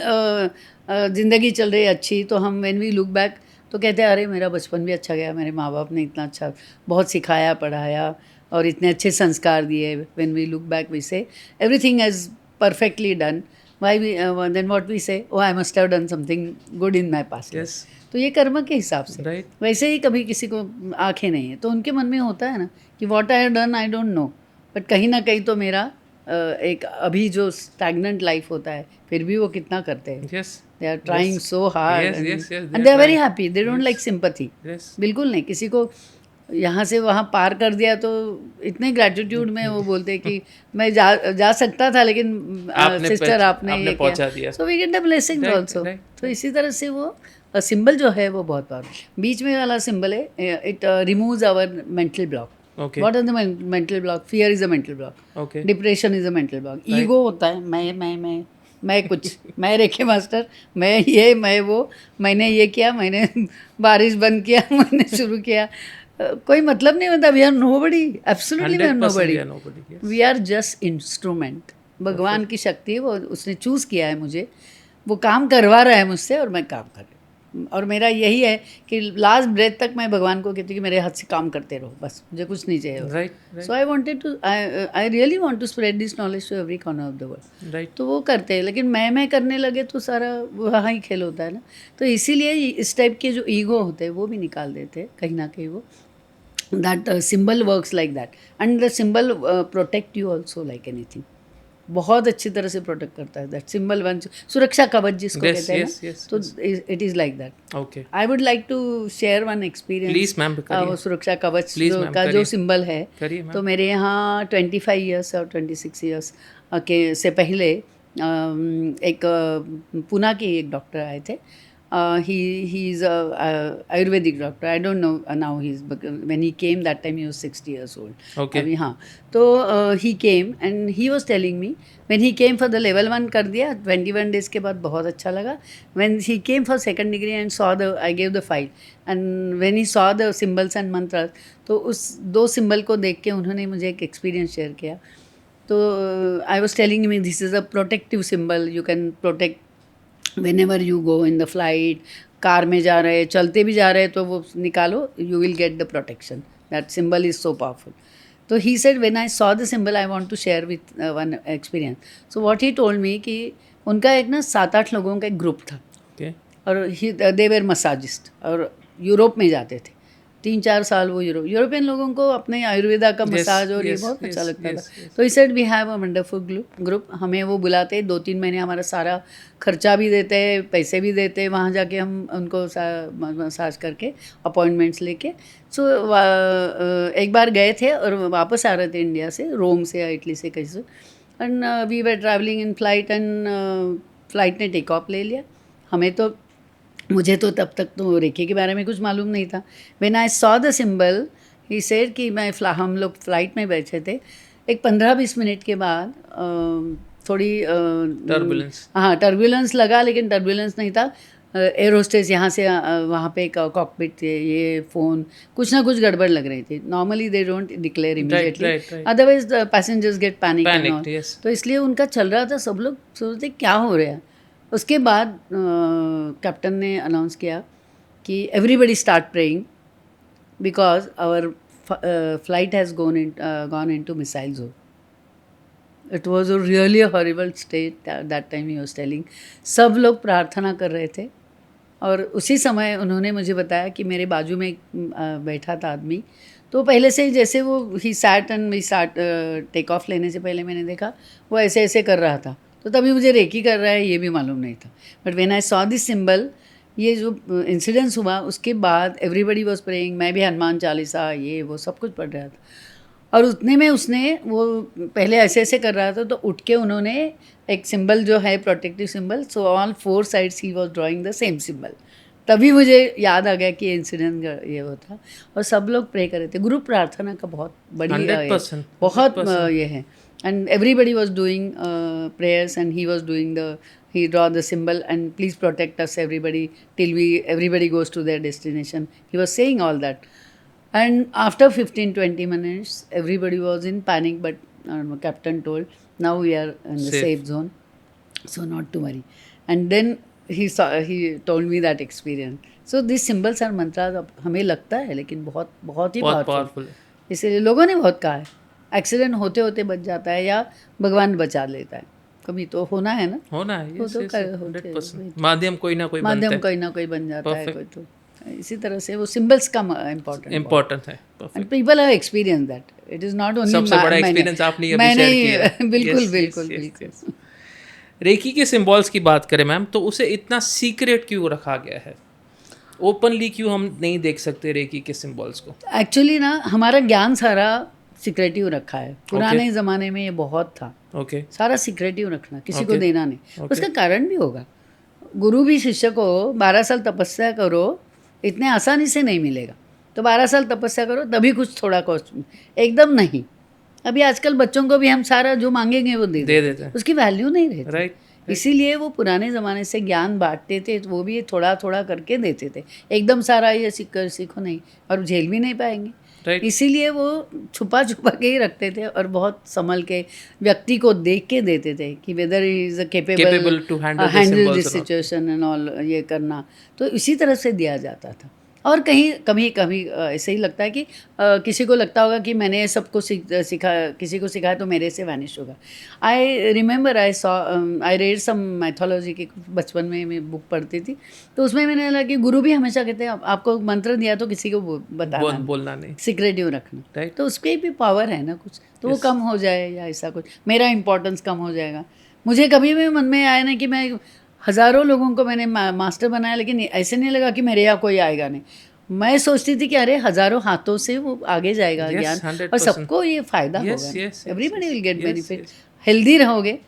ज़िंदगी चल रही है अच्छी, तो हम व्हेन वी लुक बैक तो कहते हैं अरे मेरा बचपन भी अच्छा गया, मेरे माँ बाप ने इतना अच्छा बहुत सिखाया पढ़ाया और इतने अच्छे संस्कार दिए। When we look back we say everything is perfectly done, why then what we say, oh I must have done something good in my past. Yes. तो ये कर्म के हिसाब से, Right. वैसे ही कभी किसी को आंखें नहीं है तो उनके मन में होता है ना कि what I have done I don't no, but कहीं ना कहीं तो मेरा एक अभी जो स्टैग्नेंट लाइफ होता है फिर भी वो कितना करते हैं, Yes. They are trying so hard Yes, yes, yes, and they are very trying. Happy, they don't like sympathy, Yes. बिल्कुल नहीं। किसी को यहाँ से वहाँ पार कर दिया तो इतने ग्रेटिट्यूड में वो बोलते हैं कि मैं जा सकता था लेकिन सिस्टर आपने ये पहुंचा किया, दिया। So we get the blessing Right, also. right, तो इसी तरह से वो सिंबल जो है वो बहुत पावरफुल, बीच में वाला सिंबल है, it removes our mental block. Okay. What are the mental block? Fear is a mental block, Okay. Depression is a mental block, ego होता है, मैं कुछ, मैं रेखे मास्टर, मैं ये, मैं वो, मैंने ये किया, मैंने बारिश बंद किया, मैंने शुरू किया, कोई मतलब नहीं होता। We are nobody, absolutely we are 100% nobody, we are nobody. Yes. We are just instrument. भगवान की शक्ति है, वो उसने चूज़ किया है मुझे, वो काम करवा रहा है मुझसे और मैं काम कर रही हूँ। और मेरा यही है कि लास्ट ब्रेथ तक मैं भगवान को कहती हूँ कि मेरे हाथ से काम करते रहो, बस मुझे कुछ नहीं चाहिए। Right. Right. So I wanted to, I really want to spread this knowledge to every corner of the world. Right. तो वो करते हैं, लेकिन मैं करने लगे तो सारा वहाँ ही खेल होता है ना। तो इसीलिए इस टाइप के जो ईगो होते हैं वो भी निकाल देते हैं कहीं ना कहीं। वो that symbol works like that and the symbol protect you also like anything, बहुत अच्छी तरह से प्रोटेक्ट करता है। दैट सिंबल वन, सुरक्षा कवच जिसको Yes, कहते हैं yes, ना, yes, तो it is like that. Okay. I would like to share one experience. Please, ma'am, करिए। सुरक्षा कवच Please, जो ma'am, का जो करिए। सिंबल है, करिए, ma'am। तो मेरे यहाँ 25 ईयर्स और 26 ईयर्स के से पहले एक पूना के एक डॉक्टर आए थे। He is ayurvedic doctor, I don't know now he is, when he came that time he was 60 years old. Okay. अभी हाँ, तो he came and he was telling me, when he came for the level 1 कर दिया 21 डेज के बाद, बहुत अच्छा लगा। When he came for second degree and saw the, I gave the file and when he saw the symbols and मंत्र, तो उस 2 सिंबल को देख के उन्होंने मुझे एक एक्सपीरियंस शेयर किया। तो I was telling me this is a protective symbol, you can protect whenever you go in the flight, car में जा रहे, चलते भी जा रहे, तो वो निकालो, you will get the protection. That symbol is so powerful. तो he said when I saw the symbol I want to share with one experience. So what he told me कि उनका एक ना 7-8 लोगों का एक ग्रुप था। Okay. और they were massagist और यूरोप में जाते थे 3-4 साल। वो यूरोपियन लोगों को अपने आयुर्वेदा का मसाज और ये बहुत अच्छा लगता था। तो इस said we have a wonderful group, हमें वो बुलाते 2-3 महीने, हमारा सारा खर्चा भी देते हैं, पैसे भी देते हैं, वहाँ जाके हम उनको मसाज करके अपॉइंटमेंट्स लेके। सो एक बार गए थे और वापस आ रहे थे इंडिया से, रोम से या इटली से कहीं से, and we were travelling in flight and flight ने टेक ऑफ ले लिया। हमें तो, मुझे तो तब तक तो रेखे के बारे में कुछ मालूम नहीं था। When I saw the symbol he said कि हम लोग फ्लाइट में बैठे थे, एक 15-20 मिनट के बाद थोड़ी टर्बुलेंस, हाँ टर्बुलेंस लगा, लेकिन टर्बुलेंस नहीं था। एयर होस्टेस यहाँ से वहाँ पे एक कॉकपिट थे, ये फ़ोन कुछ ना कुछ गड़बड़ लग रही थी। Normally they don't declare immediately, otherwise passengers get panic. तो इसलिए उनका चल रहा था, सब लोग सोचते क्या हो रहा है। उसके बाद कैप्टन ने अनाउंस किया कि everybody start praying because our flight has gone into missile zone. It was a really horrible state that time he was telling. सब लोग प्रार्थना कर रहे थे और उसी समय उन्होंने मुझे बताया कि मेरे बाजू में एक बैठा था आदमी, तो पहले से ही जैसे वो ही sat and we start take off लेने से पहले मैंने देखा वो ऐसे ऐसे कर रहा था, तो तभी मुझे रेकी कर रहा है ये भी मालूम नहीं था। But when I saw this symbol, ये जो इंसिडेंस हुआ उसके बाद एवरीबडी वाज प्रेइंग, मैं भी हनुमान चालीसा ये वो सब कुछ पढ़ रहा था। और उतने में उसने वो पहले ऐसे ऐसे कर रहा था, तो उठ के उन्होंने एक सिंबल जो है protective symbol, so all 4 sides he was drawing the same symbol. तभी मुझे याद आ गया कि इंसिडेंट ये होता, और सब लोग प्रे कर रहे थे। गुरु प्रार्थना का बहुत बड़ी 100%, बहुत ये है। And everybody was doing prayers and he was doing he draw the symbol and please protect us everybody till everybody goes to their destination. He was saying all that. And after 15-20 minutes, everybody was in panic, but captain told, now we are in the safe zone, so not to worry. And then he told me that experience. So these symbols are mantras, हमें लगता है लेकिन बहुत बहुत ही पावरफुल है। इसलिए लोगों ने बहुत कहा है एक्सीडेंट होते होते बच जाता है या भगवान बचा लेता है, कभी तो होना है ना, होना है, वो yes, तो yes, कर- 100%। माध्यम कोई ना कोई बनता माध्यम है, कोई ना कोई बन जाता है, Perfect. कोई तो इसी तरह से वो सिंबल्स का इम्पोर्टेंट इम्पोर्टेंट है, and perfect. People have experience that, it is not only सबसे बड़ा मैंने एक्सपीरियंस आपने अभी मैंने शेयर किया है। बिल्कुल Yes, yes, बिल्कुल yes, बिल्कुल। yes। रेकी के सिंबल्स की बात करें मैम, तो उसे इतना सीक्रेट क्यों रखा गया है? ओपनली क्यों हम नहीं देख सकते रेकी के सिंबल्स को? एक्चुअली ना हमारा ज्ञान सारा सिक्रेटिव रखा है, पुराने ज़माने में ये बहुत था, ओके, सारा सिक्रेटिव रखना, किसी को Okay. देना नहीं। Okay. उसका कारण भी होगा, गुरु भी शिष्य को 12 साल तपस्या करो इतने आसानी से नहीं मिलेगा, तो 12 साल तपस्या करो तभी कुछ थोड़ा कॉस्ट, एकदम नहीं। अभी आजकल बच्चों को भी हम सारा जो मांगेंगे वो दे देते हैं, उसकी वैल्यू नहीं रहती। राइट। इसीलिए वो पुराने ज़माने से ज्ञान बांटते थे, तो वो भी थोड़ा थोड़ा करके देते थे, एकदम सारा ये सीखो नहीं, और झेल भी नहीं पाएंगे। राइट, इसीलिए वो छुपा छुपा के ही रखते थे और बहुत संभल के व्यक्ति को देख के देते थे कि whether is Capable capable to handle the handle symbols this and all. Situation and all, ये करना, तो इसी तरह से दिया जाता था। और कहीं कभी कभी ऐसे ही लगता है कि किसी को लगता होगा कि मैंने सबको सिखा, किसी को सिखाया तो मेरे से वैनिश होगा। I remember I read some mythology की, बचपन में मैं बुक पढ़ती थी, तो उसमें मैंने लगा कि गुरु भी हमेशा कहते हैं आपको मंत्र दिया तो किसी को बताना नहीं, बोलना नहीं, सिक्रेटिव रखना, राइट। तो उसके भी पावर है ना कुछ, तो वो Yes. कम हो जाए या ऐसा कुछ, मेरा इंपॉर्टेंस कम हो जाएगा। मुझे कभी भी मन में आया नहीं कि मैं हज़ारों लोगों को मैंने मास्टर बनाया, लेकिन ऐसे नहीं लगा कि मेरे यहाँ कोई आएगा नहीं। मैं सोचती थी कि अरे हज़ारों हाथों से वो आगे जाएगा Yes, ज्ञान, 100%. और सबको ये फ़ायदा Yes, होगा, yes, yes, everybody will get yes, benefit, yes. Healthy रहोगे,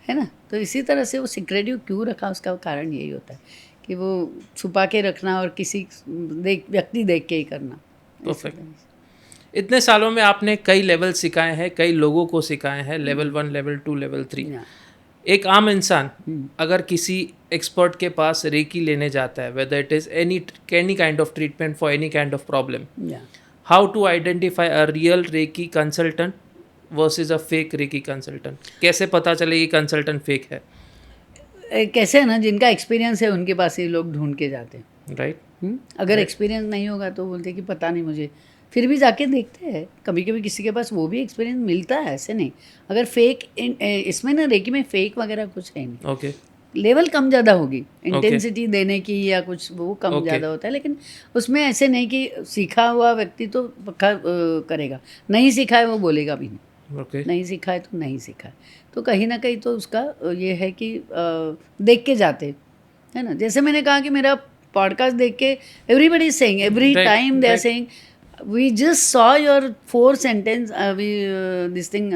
है ना। तो इसी तरह से वो सिक्रेटिव क्यों रखा, उसका कारण यही होता है कि वो छुपा के रखना और किसी व्यक्ति देख के ही करना। परफेक्ट। इतने सालों में आपने कई लेवल सिखाए हैं, कई लोगों को सिखाए हैं, लेवल 1, लेवल 2, लेवल 3। Yeah. एक आम इंसान अगर किसी एक्सपर्ट के पास रेकी लेने जाता है, whether it is any kind of treatment for any kind of problem, Yeah. How to identify a real reiki consultant versus a fake reiki consultant? कैसे पता चले ये कंसल्टेंट फेक है? कैसे है ना, जिनका एक्सपीरियंस है उनके पास ही लोग ढूंढ के जाते हैं। राइट, अगर एक्सपीरियंस नहीं होगा तो बोलते कि पता नहीं मुझे, फिर भी जाके देखते हैं, कभी कभी किसी के पास वो भी एक्सपीरियंस मिलता है, ऐसे नहीं। अगर फेक इसमें ना रेकी में फेक वगैरह कुछ है नहीं, ओके, लेवल कम ज़्यादा होगी, इंटेंसिटी देने की या कुछ वो कम Okay. ज़्यादा होता है, लेकिन उसमें ऐसे नहीं कि सीखा हुआ व्यक्ति तो पक्का करेगा, नहीं सीखा है वो बोलेगा भी नहीं, ओके, नहीं सीखा है तो नहीं सीखा है। तो कहीं ना कहीं तो उसका ये है कि देख के जाते है ना। जैसे मैंने कहा कि मेरा पॉडकास्ट देख के everybody is saying, every Right, time they are right. Saying we just saw your 4 sentence, this thing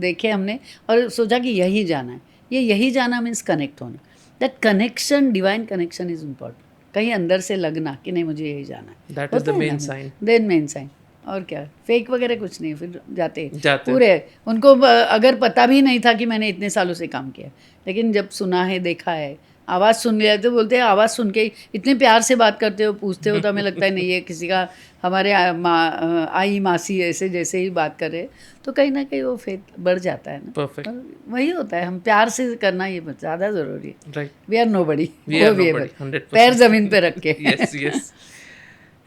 देखे हमने और सोचा कि यही जाना है, यही जाना मीन्स कनेक्ट होना, that connection, divine connection is important, कहीं अंदर से लगना कि नहीं मुझे यही जाना है, that is the main sign. Then main sign. और क्या, फेक वगैरह कुछ नहीं, फिर जाते जाते पूरे उनको अगर पता भी नहीं था कि मैंने इतने सालों से काम किया, लेकिन जब सुना है, देखा है, आवाज़ सुन लिया, तो बोलते हैं आवाज़ सुन के इतने प्यार से बात करते हो, पूछते हो, तो हमें लगता है नहीं ये किसी का, हमारे आई मासी ऐसे जैसे ही बात कर रहे, तो कहीं ना कहीं वो फेथ बढ़ जाता है ना। परफेक्ट, वही होता है, हम प्यार से करना ये ज़्यादा ज़रूरी है। Right, we are nobody, We are nobody, 100%. पैर ज़मीन पे रख के। Yes yes.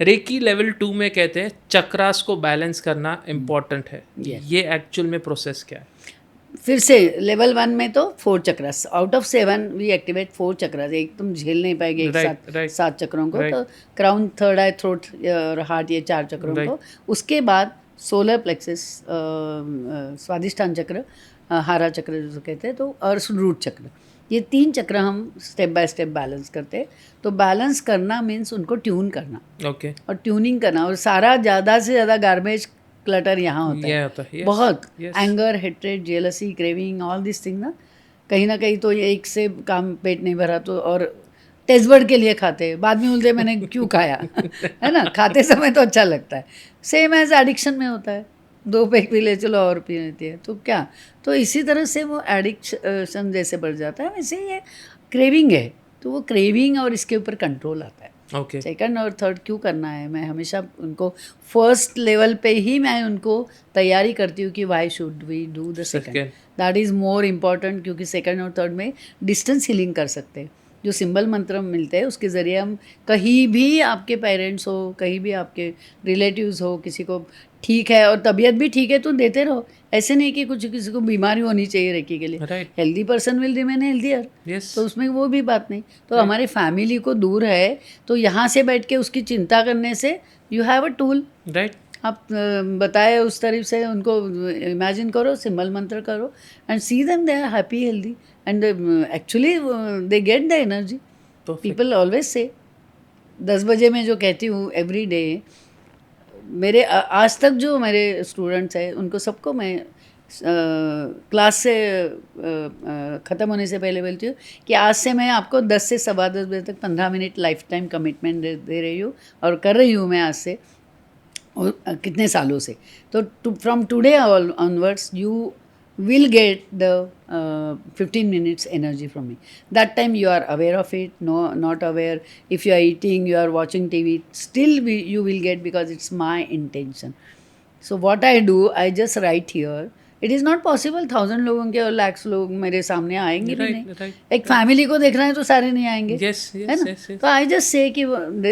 रेकी लेवल 2 में कहते हैं चक्रास को बैलेंस करना इम्पोर्टेंट है, Yes. ये एक्चुअल में प्रोसेस क्या है? फिर से लेवल 1 में तो 4 chakras, out of 7 we activate 4 chakras, एक तुम झेल नहीं पाएंगे एक Right, साथ right, 7 चक्रों को, right. तो क्राउन, थर्ड आई, थ्रोट और हार्ट, ये 4 चक्रों Right. को। उसके बाद सोलर प्लेक्सस, स्वादिष्ठान चक्र, हारा चक्र जो कहते हैं, तो और रूट चक्र, ये 3 चक्र हम स्टेप बाय स्टेप बैलेंस करते हैं। तो बैलेंस करना मीन्स उनको ट्यून करना, ओके, और ट्यूनिंग करना, और सारा ज़्यादा से ज़्यादा गार्बेज क्लटर यहाँ होता ये है, होता है, yes, बहुत yes. Anger, hatred, jealousy, craving, all this thing ना, कहीं ना कहीं तो ये एक से काम पेट नहीं भरा तो, और टेस्ट बर्ड के लिए खाते हैं, बाद में बोलते हैं मैंने क्यों खाया है ना, खाते समय तो अच्छा लगता है। सेम एज एडिक्शन में होता है, 2 पैक पी ले चलो और पी लेती है, तो क्या, तो इसी तरह से वो एडिक्शन जैसे बढ़ जाता है, वैसे ये क्रेविंग है, तो वो क्रेविंग और इसके ऊपर कंट्रोल आता है। ओके, सेकंड और थर्ड क्यों करना है, मैं हमेशा उनको फर्स्ट लेवल पे ही मैं उनको तैयारी करती हूँ कि why should we do the second, that is more important, क्योंकि सेकंड और थर्ड में डिस्टेंस हीलिंग कर सकते हैं, जो सिंबल मंत्र मिलते हैं उसके ज़रिए हम कहीं भी आपके पेरेंट्स हो, कहीं भी आपके रिलेटिव्स हो, किसी को ठीक है और तबीयत भी ठीक है तो देते रहो। ऐसे नहीं कि कुछ किसी को बीमारी होनी चाहिए रेकी के लिए। Right, healthy person will remain healthier, yes, तो उसमें वो भी बात नहीं। तो हमारे फैमिली को दूर है तो यहाँ से बैठ के उसकी चिंता करने से you have a tool. Right, आप बताए उस तरह से उनको इमेजिन करो, सिंबल मंत्र करो and see them they are happy healthy and actually they get the energy. People always say 10 बजे मैं जो कहती हूँ एवरी डे, मेरे आज तक जो मेरे स्टूडेंट्स हैं उनको सबको मैं क्लास से ख़त्म होने से पहले बोलती हूँ कि आज से मैं आपको 10 से 10:15 बजे तक 15 मिनट लाइफ टाइम कमिटमेंट दे रही हूँ और कर रही हूँ मैं आज से और कितने सालों से। तो from today onwards you will get the 15 minutes energy from me. That time you are aware of it, no, not aware. If you are eating, you are watching TV, still you will get because it's my intention. So what I do, I just write here. It is not possible 1000 लोगों के और lakhs लोग मेरे सामने आएंगे भी नहीं। एक फैमिली को देख रहे हैं तो सारे नहीं आएंगे, है ना? तो I just say कि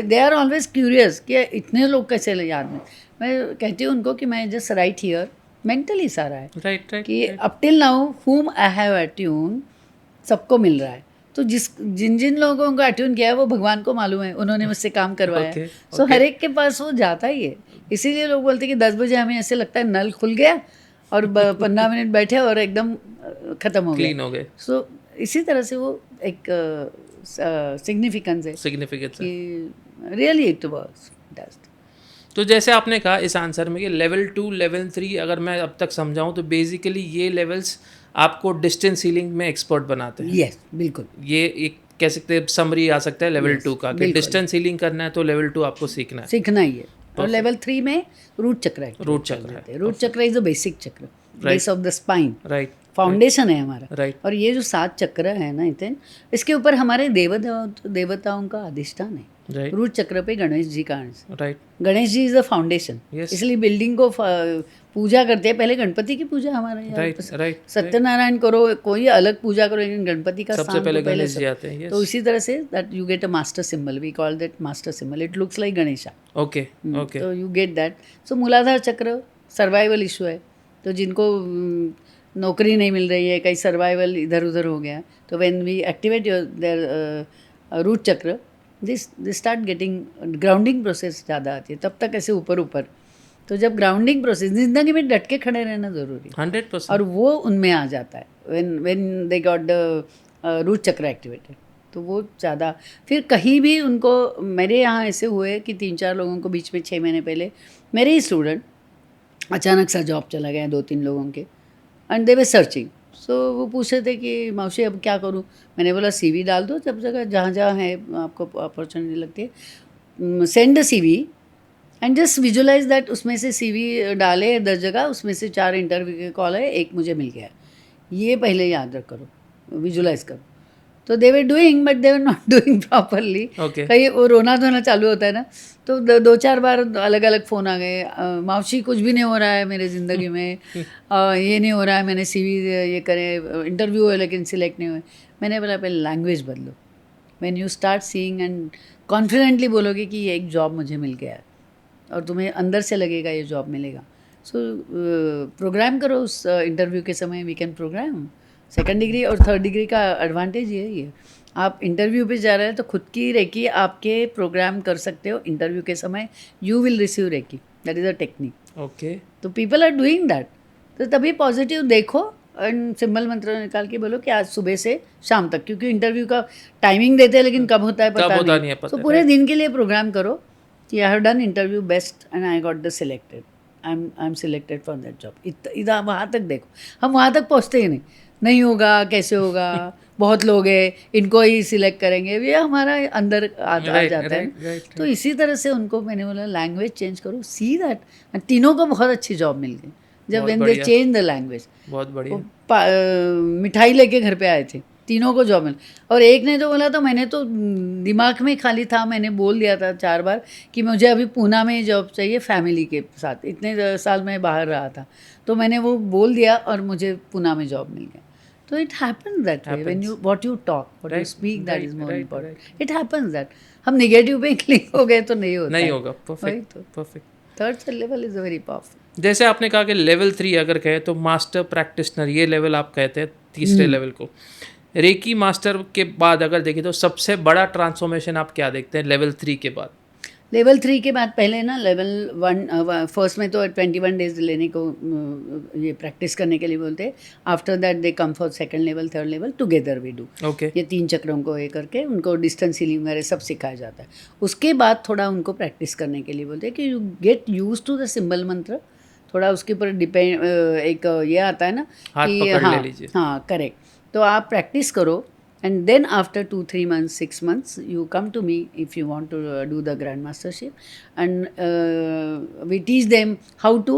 they are always curious कि इतने लोग कैसे याद में। मैं कहती हूँ उनको कि मैं just write here. मेंटली सारा है कि up till now whom I have attuned सबको मिल रहा है। तो जिन लोगों को अट्यून किया है वो भगवान को मालूम है, उन्होंने मुझसे काम करवाया। सो हर एक के पास वो जाता ही है। इसीलिए लोग बोलते हैं कि 10 बजे हमें ऐसे लगता है नल खुल गया और 15 मिनट बैठे और एकदम ख़त्म हो गया। सो इसी तरह से वो एक सिग्निफिकेंस है कि रियली इट वर्क्स। तो जैसे आपने कहा इस आंसर में कि लेवल 2 लेवल 3 अगर मैं अब तक समझाऊं तो बेसिकली ये लेवल्स आपको डिस्टेंस हीलिंग में एक्सपर्ट बनाते हैं। यस, बिल्कुल। ये एक कह सकते हैं समरी आ सकता है लेवल 2 का कि डिस्टेंस हीलिंग करना है तो लेवल 2 आपको सीखना ही है। और लेवल 3 में रूट चक्र है। Root chakra is the basic चक्र, base of the spine, right, foundation है हमारा। राइट। और ये जो 7 चक्र है ना नितिन, इसके ऊपर हमारे देवताओं का अधिष्ठान है। रूट चक्र पे गणेश जी का अंश, right. Ganesh ji is the foundation, इसलिए बिल्डिंग को पूजा करते हैं। पहले गणपति की पूजा हमारे यहाँ, सत्यनारायण करो, कोई अलग पूजा करो, लेकिन गणपति का सबसे पहले गणेश जी आते हैं। तो इसी तरह से that you get a master symbol, we call that master symbol, it looks like Ganesha. Okay, okay. तो you get that. So Muladhara chakra survival issue है, तो जिनको नौकरी नहीं मिल रही है, कहीं सर्वाइवल इधर उधर हो गया, तो when we activate your their root chakra, this start getting grounding process ज़्यादा आती है। तब तक ऐसे ऊपर ऊपर, तो जब ग्राउंडिंग प्रोसेस, जिंदगी में डट के खड़े रहना ज़रूरी है 100%, और वो उनमें आ जाता है when they got the root chakra activated, तो वो ज़्यादा। फिर कहीं भी उनको, मेरे यहाँ ऐसे हुए कि 3-4 लोगों को बीच में 6 महीने पहले मेरे ही स्टूडेंट अचानक सा जॉब चला गया 2-3 लोगों के, एंड दे वर सर्चिंग। सो वो पूछ रहे थे कि मौसी अब क्या करूँ। मैंने बोला CV डाल दो, जब जगह जहाँ जहाँ है आपको अपॉर्चुनिटी लगती है, send the CV and just visualise that उसमें से CV डाले 10 जगह, उसमें से 4 इंटरव्यू के कॉल है, 1 मुझे मिल गया। ये पहले याद रख करो, विजुलाइज करो। तो they were doing but they were not doing properly. कहीं वो रोना धोना चालू होता है ना, तो 2-4 बार अलग अलग फ़ोन आ गए, मौसी कुछ भी नहीं हो रहा है मेरी ज़िंदगी में, ये नहीं हो रहा है, मैंने CV ये करे, इंटरव्यू है लेकिन सिलेक्ट नहीं हुए। मैंने बोला पहले लैंग्वेज बदलो। When you start seeing and confidently बोलोगे कि ये एक जॉब मुझे मिल गया है, और तुम्हें अंदर से लगेगा ये जॉब मिलेगा। सो प्रोग्राम करो उस इंटरव्यू के समय, we can programme. 2nd degree और 3rd डिग्री का एडवांटेज ये है, आप इंटरव्यू पे जा रहे हैं तो खुद की रेकी आपके प्रोग्राम कर सकते हो इंटरव्यू के समय, you will receive reiki, that is a technique. Okay, तो पीपल आर डूइंग दैट। तो तभी पॉजिटिव देखो एंड सिंबल मंत्र निकाल के बोलो कि आज सुबह से शाम तक, क्योंकि इंटरव्यू का टाइमिंग देते हैं लेकिन कब होता है पता नहीं है। तो पूरे दिन के लिए प्रोग्राम करो कि I have done interview best and I got the selected, I am selected for that job. इधर वहाँ तक देखो, हम वहाँ तक पहुँचते ही नहीं होगा, कैसे होगा, बहुत लोग हैं, इनको ही सिलेक्ट करेंगे, ये हमारा अंदर आ जाता है। तो इसी तरह से उनको मैंने बोला लैंग्वेज चेंज करो, सी दैट। तीनों को बहुत अच्छी जॉब मिल गई जब when they change the language. बहुत बढ़िया। मिठाई लेके घर पे आए थे, तीनों को जॉब मिल। और एक ने तो बोला, तो मैंने तो दिमाग में खाली था, मैंने बोल दिया था 4 बार कि मुझे अभी पूना में जॉब चाहिए फैमिली के साथ, इतने साल मैं बाहर रहा था, तो मैंने वो बोल दिया और मुझे पूना में जॉब मिल गया। तो it happens that way when you what you talk what you speak that is more important. It happens that हम नेगेटिव पे क्लिक हो गए तो नहीं होता नहीं है. होगा. परफेक्ट. तो perfect. Third level is very powerful. जैसे आपने कहा कि लेवल 3 अगर कहे तो मास्टर प्रैक्टिशनर, ये लेवल आप कहते हैं तीसरे लेवल को. रेकी मास्टर के बाद अगर देखें तो सबसे बड़ा ट्रांसफॉर्मेशन आप क्या देखते हैं लेवल 3 के बाद? लेवल 3 के बाद पहले ना लेवल 1 फर्स्ट में तो 21 डेज लेने को ये प्रैक्टिस करने के लिए बोलते हैं. After that they come for second level third level together we do. Okay. ये 3 चक्रों को ये करके उनको डिस्टेंस हीलिंग वगैरह सब सिखाया जाता है. उसके बाद थोड़ा उनको प्रैक्टिस करने के लिए बोलते हैं कि you get use to the symbol mantra. थोड़ा उसके ऊपर डिपेंड एक ये आता है ना हाथ कि पकड़ हाँ ले लीजिए. हाँ करेक्ट. तो आप प्रैक्टिस करो and then after 2-3 months 6 months you come to me if you want to do the grand mastership and we teach them how to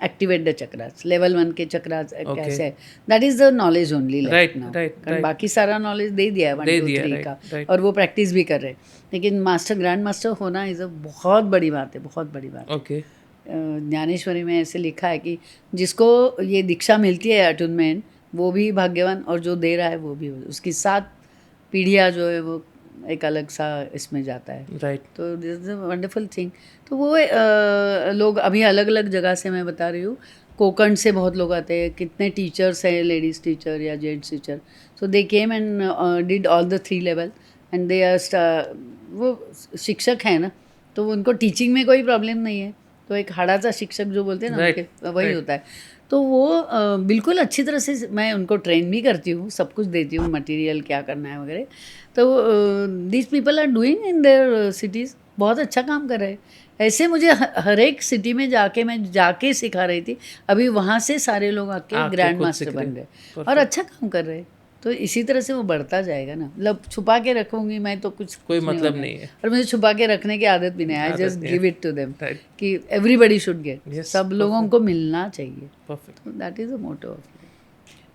activate the chakras. level 1 के chakras कैसे है, that is the knowledge only left Right, now. right. बाकी सारा knowledge दे दिया है 1 2 3 का. right. और वो प्रैक्टिस भी कर रहे हैं. लेकिन मास्टर ग्रैंड मास्टर होना इज़ अ बहुत बड़ी बात है, बहुत बड़ी बात. ओके. ज्ञानेश्वरी में ऐसे लिखा है कि जिसको ये दीक्षा मिलती है अटूनमेंट वो भी भाग्यवान, और जो दे रहा है वो भी. उसकी 7 पीढ़ियाँ जो है वो एक अलग सा इसमें जाता है. राइट. तो this is a wonderful thing. तो वो लोग अभी अलग अलग जगह से मैं बता रही हूँ, कोकण से बहुत लोग आते हैं. कितने टीचर्स हैं, लेडीज़ टीचर या gents teacher. So they came and did all the 3 level and they are वो शिक्षक हैं ना, तो उनको टीचिंग में कोई प्रॉब्लम नहीं है. तो एक हाड़ाचा शिक्षक जो बोलते हैं ना, Right, उनके वही right. होता है. तो वो बिल्कुल अच्छी तरह से मैं उनको ट्रेन भी करती हूँ, सब कुछ देती हूँ, मटेरियल क्या करना है वगैरह. तो these people are doing in their cities, बहुत अच्छा काम कर रहे हैं. ऐसे मुझे हर एक सिटी में मैं जाके सिखा रही थी. अभी वहाँ से सारे लोग आके ग्रैंड खुद मास्टर सीख बन रहे. गए और अच्छा काम कर रहे हैं. तो इसी तरह से वो बढ़ता जाएगा ना. मतलब छुपा के रखूँगी मैं तो कुछ कोई मतलब होगा. नहीं है. और मुझे छुपा के रखने की आदत भी नहीं है. आई आदत जस्ट नहीं गिव है. It to them Right. कि एवरीबडी शुड गेट. Yes, सब लोगों को मिलना चाहिए. Perfect. That is a motto of.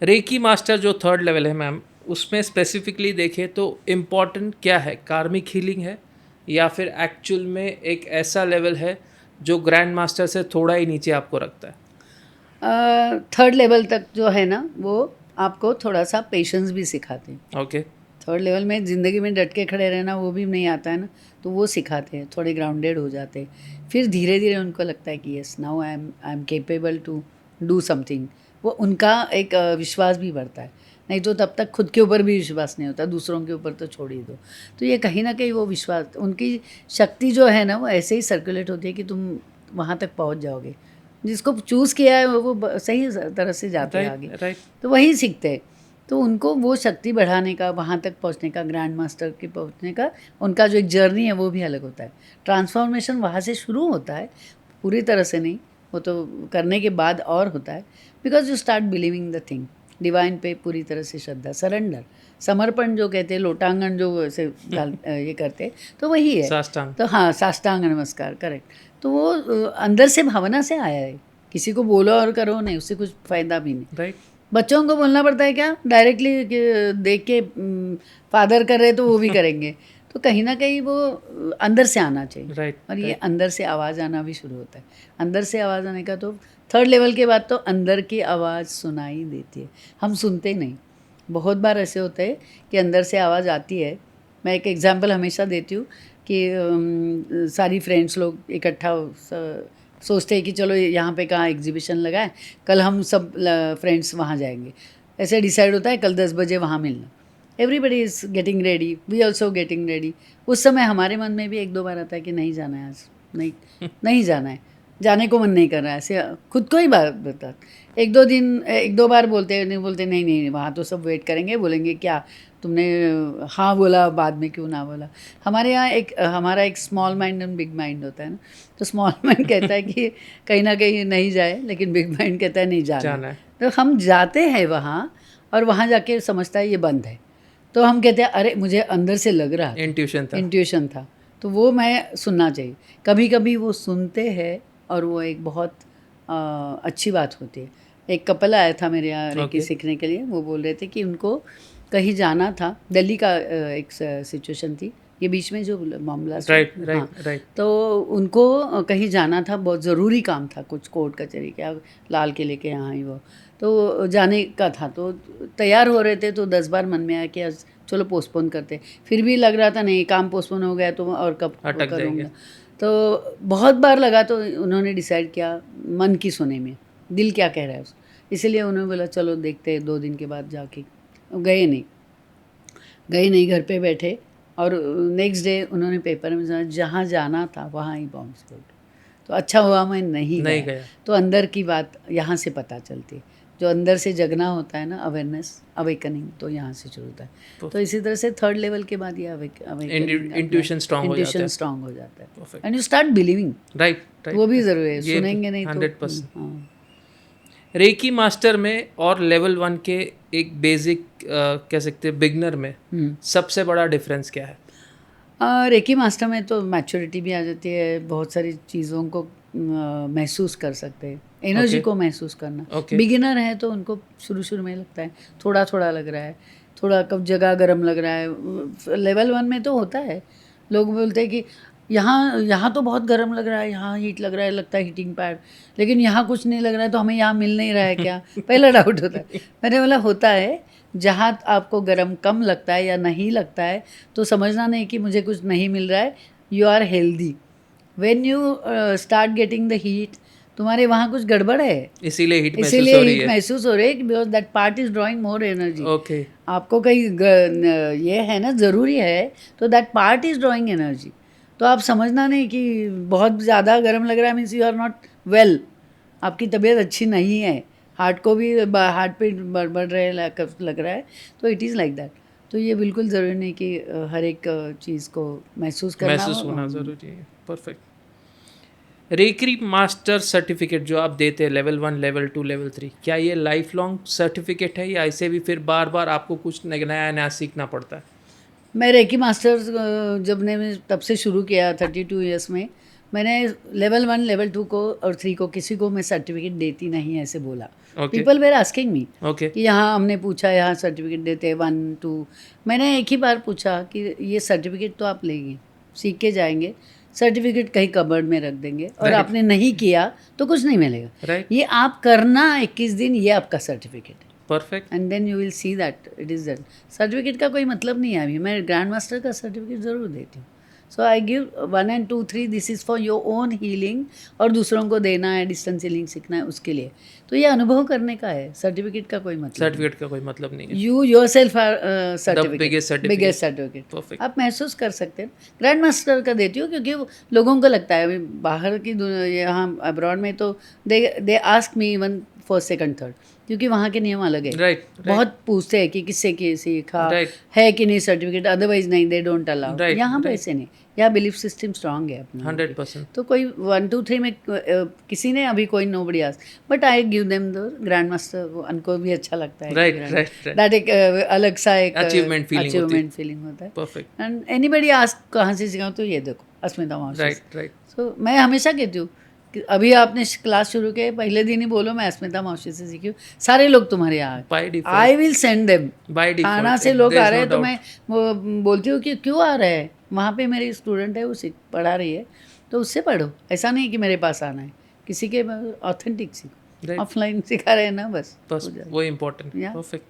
Reiki master जो थर्ड लेवल है मैम, उसमें स्पेसिफिकली देखें तो इम्पॉर्टेंट क्या है? कार्मिक हीलिंग है या फिर एक्चुअल में एक ऐसा लेवल है जो ग्रैंड मास्टर से थोड़ा ही नीचे आपको रखता है? थर्ड लेवल तक जो है ना वो आपको थोड़ा सा पेशेंस भी सिखाते हैं. ओके. थर्ड लेवल में ज़िंदगी में डट के खड़े रहना वो भी नहीं आता है ना, तो वो सिखाते हैं. थोड़े ग्राउंडेड हो जाते हैं. फिर धीरे धीरे उनको लगता है कि yes now I am capable to do something. वो उनका एक विश्वास भी बढ़ता है. नहीं तो तब तक खुद के ऊपर भी विश्वास नहीं होता, दूसरों के ऊपर तो छोड़ ही दो. तो ये कहीं ना कहीं वो विश्वास, उनकी शक्ति जो है ना वो ऐसे ही सर्कुलेट होती है कि तुम वहाँ तक पहुँच जाओगे. जिसको चूज़ किया है वो सही तरह से जाते हैं आगे. राइट. तो वही सीखते हैं. तो उनको वो शक्ति बढ़ाने का, वहाँ तक पहुँचने का, ग्रैंड मास्टर के पहुँचने का उनका जो एक जर्नी है वो भी अलग होता है. ट्रांसफॉर्मेशन वहाँ से शुरू होता है, पूरी तरह से नहीं, वो तो करने के बाद और होता है. Because you start believing the thing. Divine पे पूरी तरह से श्रद्धा, सरेंडर, समर्पण जो कहते हैं, लोटांगन जो ऐसे ये करते हैं, तो वही है. साष्टांग. तो हाँ, साष्टांग नमस्कार, करेक्ट. तो वो अंदर से भावना से आया है. किसी को बोलो और करो नहीं, उससे कुछ फ़ायदा भी नहीं. राइट. बच्चों को बोलना पड़ता है क्या, डायरेक्टली देख के फादर कर रहे तो वो भी करेंगे. तो कहीं ना कहीं वो अंदर से आना चाहिए. राइट. और ये अंदर से आवाज़ आना भी शुरू होता है. अंदर से आवाज़ आने का तो थर्ड लेवल के बाद तो अंदर की आवाज़ सुनाई देती है. हम सुनते नहीं. बहुत बार ऐसे होता है कि अंदर से आवाज़ आती है. मैं एक एग्जांपल हमेशा देती हूँ कि सारी फ्रेंड्स लोग इकट्ठा सोचते हैं कि चलो यहाँ पे कहाँ एग्जीबिशन लगा है, कल हम सब फ्रेंड्स वहाँ जाएंगे. ऐसे डिसाइड होता है कल 10 बजे वहाँ मिलना. Everybody is getting ready, we also getting ready. उस समय हमारे मन में भी 1-2 बार आता है कि नहीं जाना है आज, नहीं जाना है, जाने को मन नहीं कर रहा है. ऐसे खुद को ही बात बता. 1-2 बार बोलते नहीं, वहाँ तो सब वेट करेंगे, बोलेंगे क्या तुमने हाँ बोला, बाद में क्यों ना बोला. हमारे यहाँ हमारा एक small mind and big mind होता है ना. तो स्मॉल माइंड कहता है कि कहीं ना कहीं नहीं जाए, लेकिन बिग माइंड कहता है नहीं जाना है. तो हम जाते हैं वहाँ और वहाँ जाके समझता है ये बंद है. तो हम कहते हैं अरे मुझे अंदर से लग रहा है, इंट्यूशन था. तो वो मैं सुनना चाहिए. कभी कभी वो सुनते हैं और वो एक बहुत अच्छी बात होती है. एक कपल आया था मेरे यहाँ रेकी सीखने के लिए. वो बोल रहे थे कि उनको कहीं जाना था. दिल्ली का एक सिचुएशन थी. ये बीच में जो मामला राइट राइट राइट। तो उनको कहीं जाना था, बहुत ज़रूरी काम था, कुछ कोर्ट कचहरी क्या लाल किले के यहाँ ही वो, तो जाने का था, तो तैयार हो रहे थे, तो 10 बार मन में आया कि आज चलो पोस्टपोन करते, फिर भी लग रहा था नहीं काम पोस्टपोन हो गया तो और कब करूँगा, तो बहुत बार लगा, तो उन्होंने डिसाइड किया मन की सुने में, दिल क्या कह रहा है इसलिए उन्होंने बोला चलो देखते हैं 2 दिन के बाद जाके। गए नहीं, घर पे बैठे, और नेक्स्ट डे उन्होंने पेपर में सुना जहाँ जाना था वहाँ ही बॉम्ब स्फोट। तो अच्छा हुआ मैं नहीं गया। तो अंदर की बात यहाँ से पता चलती है, जो अंदर से जगना होता है ना, अवेयरनेस, अवेकनिंग, तो यहाँ से शुरू होता है। तो इसी तरह से 3rd लेवल के बाद ये इंट्यूशन स्ट्रांग हो जाता है and you start believing. Right, वो भी ज़रूरी है, सुनेंगे नहीं 100%। रेकी मास्टर में और लेवल 1 के एक बेसिक कह सकते हैं बिगनर में सबसे बड़ा डिफरेंस क्या है? रेकी मास्टर में तो मैच्योरिटी भी आ जाती है, बहुत सारी चीज़ों को महसूस कर सकते हैं, एनर्जी को महसूस करना। बिगिनर है तो उनको शुरू में लगता है थोड़ा थोड़ा लग रहा है, थोड़ा कब जगह गर्म लग रहा है। लेवल 1 में तो होता है, लोग बोलते हैं कि यहाँ तो बहुत गर्म लग रहा है, यहाँ हीट लग रहा है, लगता है हीटिंग पैड, लेकिन यहाँ कुछ नहीं लग रहा है, तो हमें यहाँ मिल नहीं रहा है क्या? पहला डाउट होता है। मैंने बोला होता है, जहाँ आपको गर्म कम लगता है या नहीं लगता है तो समझना नहीं कि मुझे कुछ नहीं मिल रहा है, you are healthy. When you start getting the heat, तुम्हारे वहाँ कुछ गड़बड़ है, इसीलिए हीट महसूस हो रही है, because that part is drawing more energy. आपको कहीं ये है ना, ज़रूरी है, तो that part is drawing energy. तो आप समझना नहीं कि बहुत ज़्यादा गर्म लग रहा है means you are not well, आपकी तबीयत अच्छी नहीं है, हार्ट को भी हार्ट पे बढ़ रहे लग रहा है, तो इट इज़ लाइक दैट। तो ये बिल्कुल ज़रूरी नहीं कि हर एक चीज़ को महसूस होना ज़रूरी है। परफेक्ट। रेकी मास्टर सर्टिफिकेट जो आप देते हैं लेवल 1, लेवल 2, लेवल 3, क्या ये लाइफ लॉन्ग सर्टिफिकेट है या ऐसे भी फिर बार बार आपको कुछ नया सीखना पड़ता है? मैं रेकी मास्टर जब ने तब से शुरू किया 32 ईयर्स में, मैंने लेवल 1, लेवल 2 को और 3 को किसी को मैं सर्टिफिकेट देती नहीं ऐसे बोला। पीपल वेर आस्किंग मी कि यहाँ हमने पूछा यहाँ सर्टिफिकेट देते हैं 1, 2। मैंने एक ही बार पूछा कि ये सर्टिफिकेट तो आप लेंगे, सीख के जाएंगे, सर्टिफिकेट कहीं कबर्ड में रख देंगे, और आपने नहीं किया तो कुछ नहीं मिलेगा। ये आप करना 21 दिन, ये आपका सर्टिफिकेट है। Perfect. And then you will see that it is that. Certificate का कोई मतलब नहीं है। अभी मैं ग्रैंड मास्टर का सर्टिफिकेट ज़रूर देती हूँ। So I give 1 and 2, 3, this is for your own healing, और दूसरों को देना है, डिस्टेंस हीलिंग सीखना है उसके लिए। तो ये अनुभव करने का है, सर्टिफिकेट का कोई मतलब नहीं है। You yourself are certificate, biggest certificate आप महसूस कर सकते हैं। ग्रैंड मास्टर का देती हूँ क्योंकि लोगों को लगता है बाहर की यहाँ अब्रॉड में तो they ask me even first, second, third, क्योंकि वहाँ के नियम अलग है। बहुत पूछते हैं कि किससे सीखा है कि नहीं सर्टिफिकेट, अदरवाइज नहीं, दे डोंट अलाउ। यहाँ पे ऐसे नहीं, यहाँ बिलीफ सिस्टम स्ट्रांग है अपना 100%। तो कोई 1, 2, 3 में किसी ने अभी कोई nobody ask, but I give them the grand master, उनको भी अच्छा लगता है। दैट एक अलग सा एक अचीवमेंट फीलिंग होता है। परफेक्ट। एंड एनीबडी आस्क कहाँ से सीखा, तो ये देखो अस्मिता मौसी। सो मैं हमेशा कहती हूँ कि अभी आपने क्लास शुरू किया, पहले दिन ही बोलो मैं अस्मिता मौसी से सीखी हूँ, सारे लोग तुम्हारे यहाँ, आई विल सेंड देम। थाना से लोग आ रहे हैं तो मैं बोलती हूँ कि क्यों आ रहे हैं, वहाँ पे मेरी स्टूडेंट है, वो पढ़ा रही है, तो उससे पढ़ो। ऐसा नहीं कि मेरे पास आना है, किसी के ऑथेंटिक सीखो। ऑफलाइन सिखा रहे हैं ना, बस वो important. Perfect.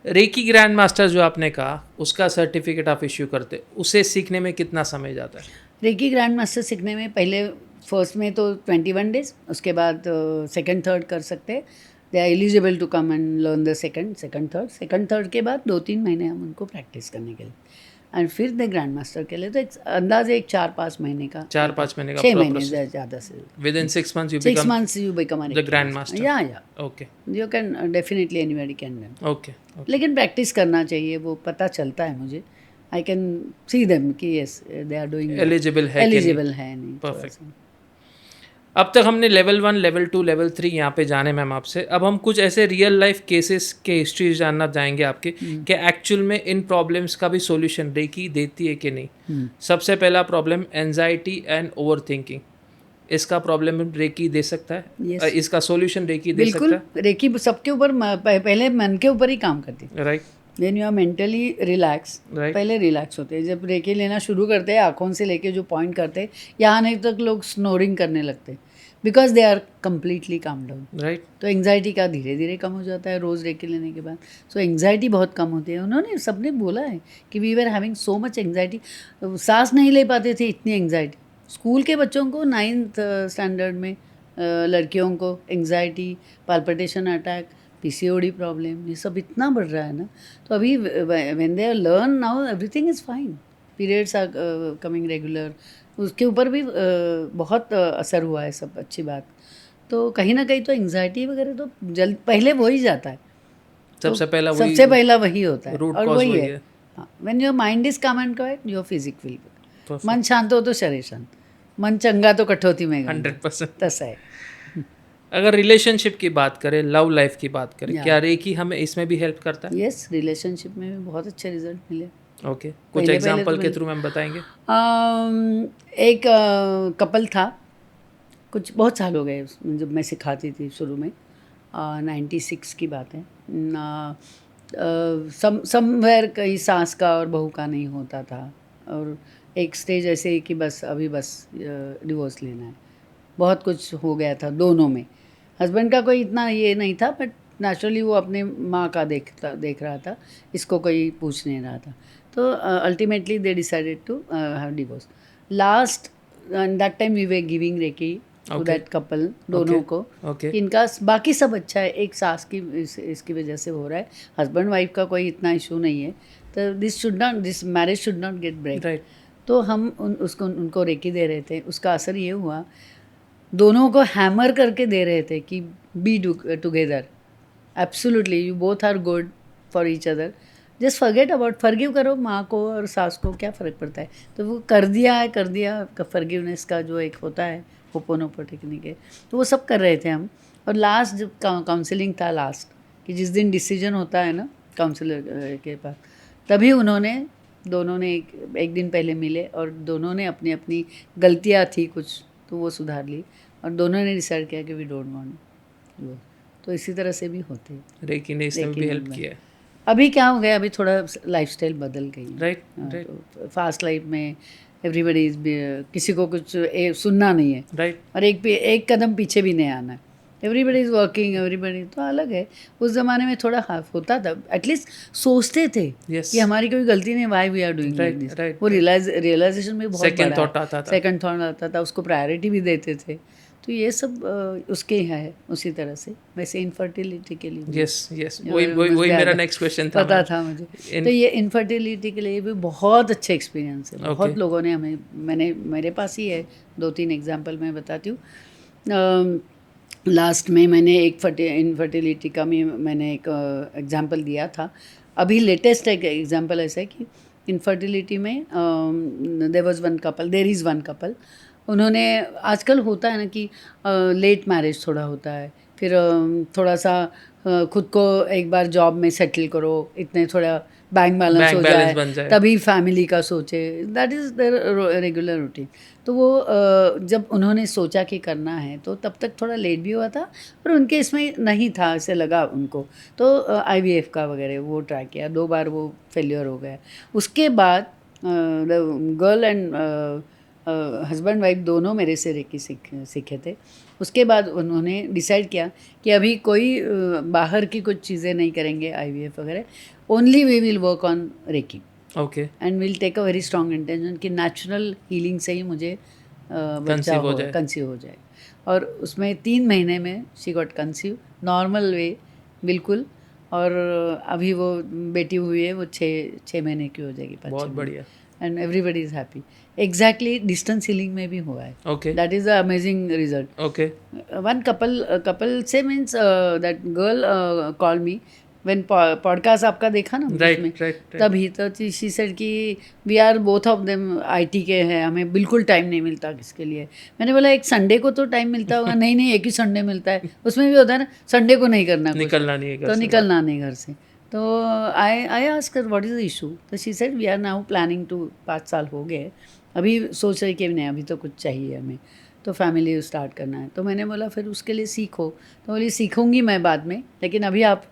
Recce grand master जो आपने कहा उसका सर्टिफिकेट आप इश्यू करते, उसे सीखने में कितना समय जाता है? रेकी ग्रैंड मास्टर सीखने में पहले फर्स्ट में तो 21 डेज, उसके बाद सेकंड, थर्ड कर सकते हैं। They are eligible to come and learn the second, third के बाद 2-3 महीने हम उनको प्रैक्टिस करने के लिए, एंड फिर द ग्रैंड मास्टर के लिए तो एक अंदाजे 4-5 महीने का 6 महीने ज़्यादा से। Within 6 months you become the grand master. Yeah. Okay. You can definitely anybody can learn. Okay. लेकिन प्रैक्टिस करना चाहिए, वो पता चलता है मुझे। I can see them कि yes they are doing eligible है नहीं। Perfect. अब तक हमने लेवल 1, लेवल 2, लेवल 3 यहाँ पे जाने मैम आपसे। अब हम कुछ ऐसे रियल लाइफ केसेस के हिस्ट्री जानना चाहेंगे आपके कि एक्चुअल में इन प्रॉब्लम्स का भी सॉल्यूशन रेकी देती है कि नहीं। सबसे पहला problem anxiety and over thinking, इसका प्रॉब्लम रेकी दे सकता है? yes. इसका सॉल्यूशन रेकी दे सकता है? रेकी सबके ऊपर पहले मन के ऊपर ही काम करती है। Right. When you are mentally relax, Right. पहले रिलैक्स होते हैं, जब रेकी लेना शुरू करते हैं आँखों से लेके जो पॉइंट करते हैं यहाँ नहीं तक लोग स्नोरिंग करने लगते हैं, because they are completely calm down. Right. तो एंग्जाइटी का धीरे धीरे कम हो जाता है रोज़ रेकी लेने के बाद। सो एंग्जाइटी बहुत कम होती है। उन्होंने सबने बोला है कि we were having so much anxiety, सांस नहीं ले पाते थे, इतनी एंग्जाइटी। स्कूल के बच्चों को 9th स्टैंडर्ड में लड़कियों को anxiety, palpitation attack, PCOD problem, ये सब इतना बढ़ रहा है ना। तो अभी when they learn now everything is fine, periods are coming regular, उसके ऊपर भी बहुत असर हुआ है, सब अच्छी बात। तो कहीं ना कहीं तो एंग्जाइटी वगैरह तो जल्द पहले हो ही जाता है, सबसे पहला वही, सबसे पहला वही होता है, root और cause वही वही है। है। When your mind is calm and quiet, your physique will, Perfect. मन शांत हो तो शरीर शांत, मन चंगा तो कठौती में गंगा। 100%। तसा है। अगर रिलेशनशिप की बात करें, लव लाइफ की बात करें, Yeah. क्या रेकी हमें इसमें भी हेल्प करता है? यस, रिलेशनशिप में भी बहुत अच्छे रिजल्ट मिले। ओके, कुछ पहले एग्जांपल तो के थ्रू मैम बताएंगे? एक कपल था, कुछ बहुत साल हो गए जब मैं सिखाती थी शुरू में, 96 की बात है। समवेयर कहीं सास का और बहू का नहीं होता था, और एक स्टेज ऐसे ही कि बस अभी बस डिवोर्स लेना है। बहुत कुछ हो गया था दोनों में। हस्बैंड का कोई इतना ये नहीं था, बट नेचुरली वो अपने माँ का देख रहा था, इसको कोई पूछ नहीं रहा था। तो ultimately they decided to have divorce. Last that time we were giving reiki to that couple, दोनों को। ओके। इनका बाकी सब अच्छा है, एक सास की इसकी वजह से हो रहा है, हस्बैंड वाइफ का कोई इतना इशू नहीं है। तो this marriage should not get break. Right. तो हम उनको रेकी दे रहे थे, उसका असर ये हुआ, दोनों को हैमर करके दे रहे थे कि be together, absolutely you both are good for each other, just forget about, forgive करो माँ को और सास को, क्या फ़र्क पड़ता है। तो वो कर दिया फॉरगिवनेस का जो एक होता है होपोनोपो टेक्निक है, तो वो सब कर रहे थे हम। और लास्ट जब काउंसलिंग था, लास्ट कि जिस दिन डिसीजन होता है ना काउंसलर के पास, तभी दोनों ने एक दिन पहले मिले और दोनों ने अपनी अपनी गलतियाँ थी कुछ, तो वो सुधार ली, और दोनों ने डिसाइड किया कि वी डोंट वांट वो। तो इसी तरह से भी होते हैं। रेकी ने इसमें भी हेल्प किया है। अभी क्या हो गया, अभी थोड़ा लाइफस्टाइल बदल गई है। राइट, हाँ, तो फास्ट लाइफ में एवरीबडी इज, किसी को कुछ सुनना नहीं है, राइट। और एक कदम पीछे भी नहीं आना है। एवरीबडी इज़ वर्किंग, एवरीबडी, तो अलग है। उस ज़माने में थोड़ा हाफ होता था, एटलीस्ट सोचते थे Yes. कि हमारी कोई गलती नहीं, why we are doing like this. right, वो रियलाइजेशन में बहुत Second बड़ा thought आता था। सेकंड थॉट आता था, उसको प्रायोरिटी भी देते थे। तो ये सब उसके है उसी तरह से। वैसे इनफर्टिलिटी के लिए भी यस, वही मेरा नेक्स्ट क्वेश्चन था। पता था मुझे। तो ये इनफर्टिलिटी के लिए भी बहुत अच्छे एक्सपीरियंस है। बहुत लोगों ने मेरे पास ही है 2-3 एग्जांपल मैं बताती हूँ। लास्ट में मैंने एक इनफर्टिलिटी का मैंने एक एग्जांपल दिया था। अभी लेटेस्ट एक एग्जांपल ऐसा है कि इनफर्टिलिटी में देयर इज़ वन कपल, उन्होंने, आजकल होता है ना कि लेट मैरिज थोड़ा होता है, फिर थोड़ा सा खुद को एक बार जॉब में सेटल करो, इतने थोड़ा बैंक बैलेंस हो जाए, तभी फैमिली का सोचे, that is there regular routine. तो वो जब उन्होंने सोचा कि करना है, तो तब तक थोड़ा लेट भी हुआ था, पर उनके इसमें नहीं था, ऐसे लगा उनको। तो IVF का वगैरह वो ट्राई किया, 2 बार वो फेलियर हो गया। उसके बाद गर्ल एंड हस्बैंड वाइफ दोनों मेरे से रेकी सीखे थे। उसके बाद उन्होंने डिसाइड किया कि अभी कोई बाहर की कुछ चीज़ें नहीं करेंगे, IVF वगैरह, only we will work on reiki. Okay. And will take a very strong intention कि नेचुरल हीलिंग से ही मुझे बच्चा कंसीव हो जाए। और उसमें 3 महीने में she got conceive, normal way बिल्कुल। और अभी वो बेटी हुई है, वो 6 महीने की हो जाएगी। बहुत बढ़िया। And everybody is happy. Exactly distance healing में भी हुआ है। Okay. That is a amazing result. Okay. One couple से means that girl call me when podcast आपका देखा ना, राइट। तभी तो शी सेड कि we are both of them IT के हैं, हमें बिल्कुल टाइम नहीं मिलता किसके लिए। मैंने बोला एक संडे को तो टाइम मिलता होगा। नहीं, एक ही संडे मिलता है, उसमें भी होता है ना, संडे को नहीं करना, निकलना नहीं है घर तो से, निकलना नहीं घर से। तो I ask her what is the issue, तो she said we are now planning to, 5 साल हो गए, अभी सोच रहे कि नहीं, अभी तो कुछ चाहिए हमें, तो फैमिली स्टार्ट करना है। तो मैंने बोला फिर उसके लिए सीखो। तो बोली सीखूंगी मैं बाद में, लेकिन अभी आप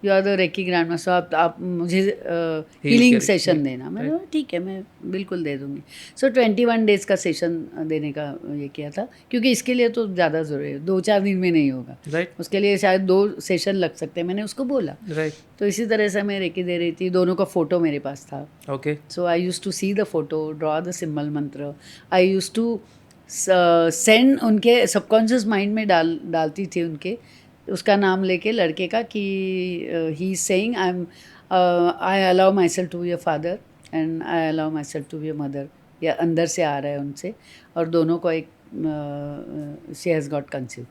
you are the reiki grand master, आप मुझे हीलिंग करें, सेशन देना। मैंने बोला ठीक है, मैं बिल्कुल दे दूँगी। सो 21 डेज़ का सेशन देने का ये किया था, क्योंकि इसके लिए तो ज़्यादा ज़रूरी है, 2-4 दिन में नहीं होगा, राइट उसके लिए शायद 2 सेशन लग सकते हैं, मैंने उसको बोला। राइट तो इसी तरह से मैं रेकी दे रही थी, दोनों का फ़ोटो मेरे पास था। Okay So I used to see the photo, draw the symbol mantra. I used to send उनके सबकॉन्शियस माइंड में डालती थी उनके, उसका नाम लेके लड़के का, कि he is saying I allow my self to be a father and I allow my self to be a mother. या अंदर से आ रहा है उनसे, और दोनों को एक शी हैज़ गॉट कंसीव।